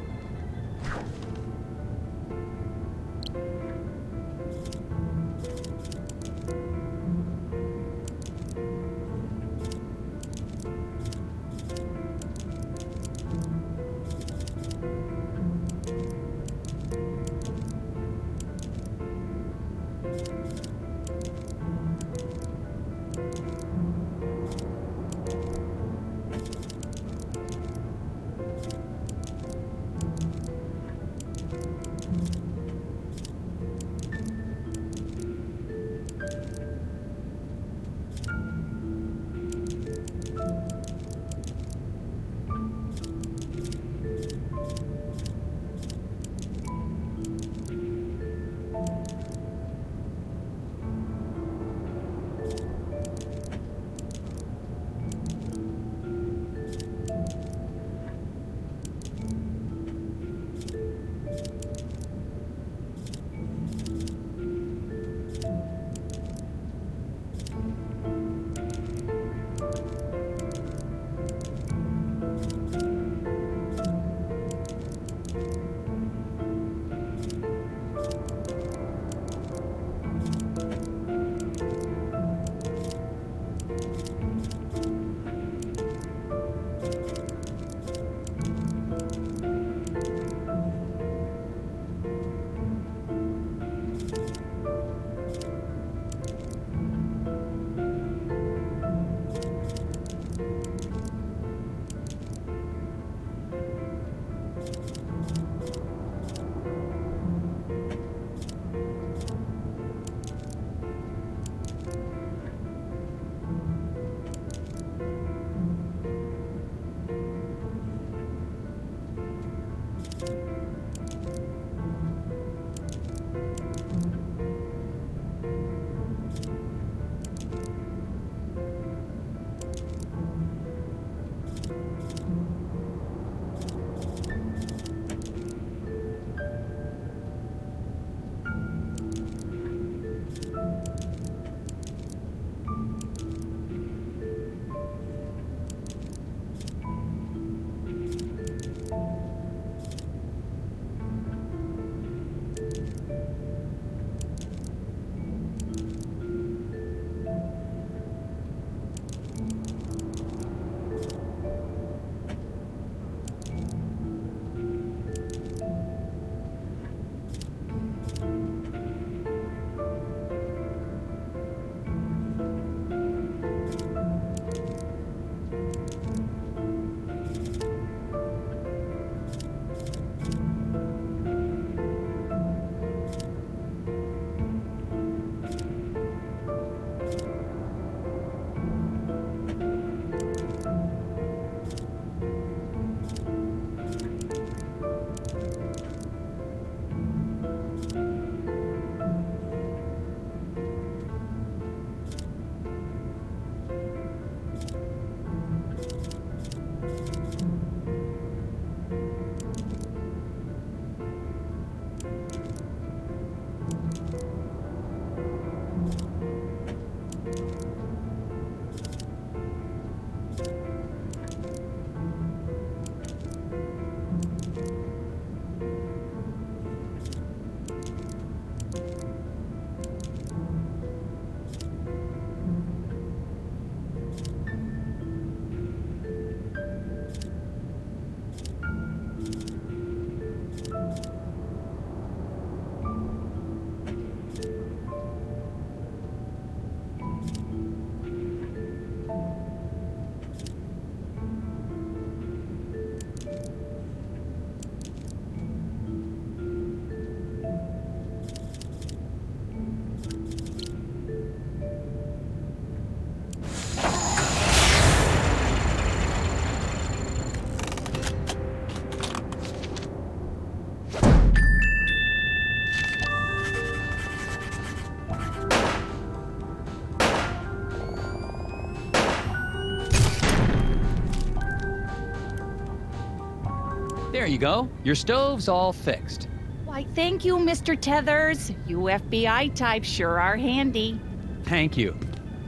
There you go. Your stove's all fixed. Why, thank you, Mr. Tethers. You FBI types sure are handy. Thank you.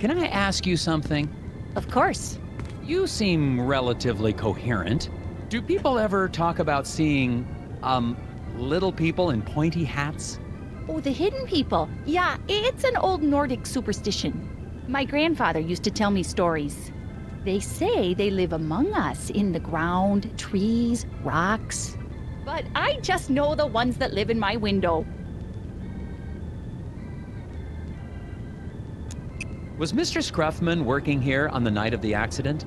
Can I ask you something? Of course. You seem relatively coherent. Do people ever talk about seeing, little people in pointy hats? Oh, the hidden people. Yeah, it's an old Nordic superstition. My grandfather used to tell me stories. They say they live among us in the ground, trees, rocks. But I just know the ones that live in my window. Was Mr. Scruffman working here on the night of the accident?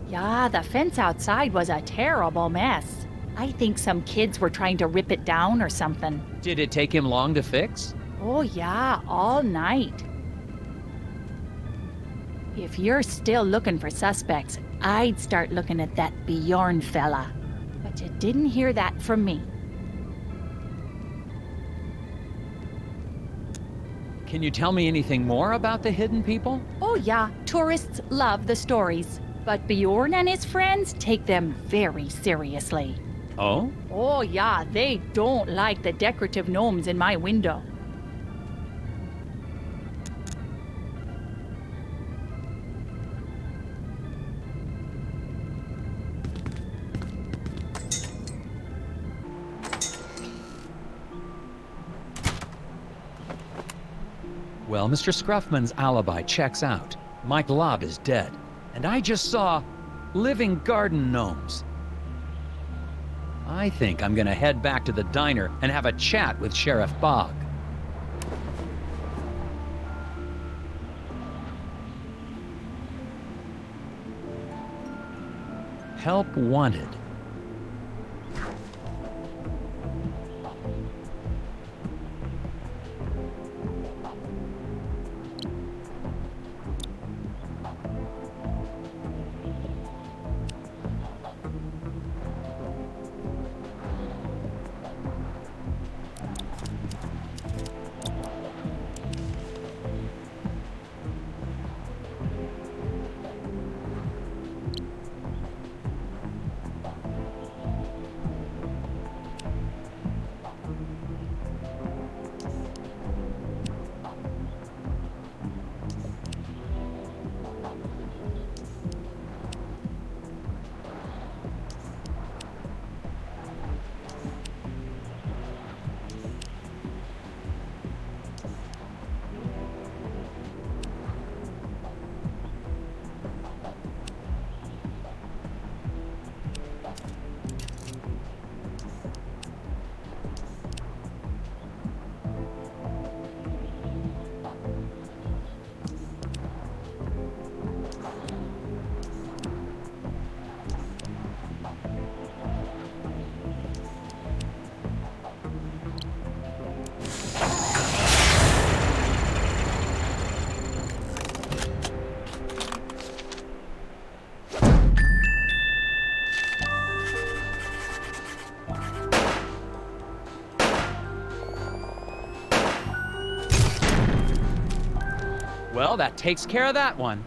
Yeah, the fence outside was a terrible mess. I think some kids were trying to rip it down or something. Did it take him long to fix? Oh, yeah, all night. If you're still looking for suspects, I'd start looking at that Bjorn fella. But you didn't hear that from me. Can you tell me anything more about the hidden people? Oh, yeah, tourists love the stories. But Bjorn and his friends take them very seriously. Oh? Oh, yeah, they don't like the decorative gnomes in my window. Well, Mr. Scruffman's alibi checks out. Mike Lobb is dead. And I just saw living garden gnomes. I think I'm gonna head back to the diner and have a chat with Sheriff Bog. Help wanted. Well, that takes care of that one.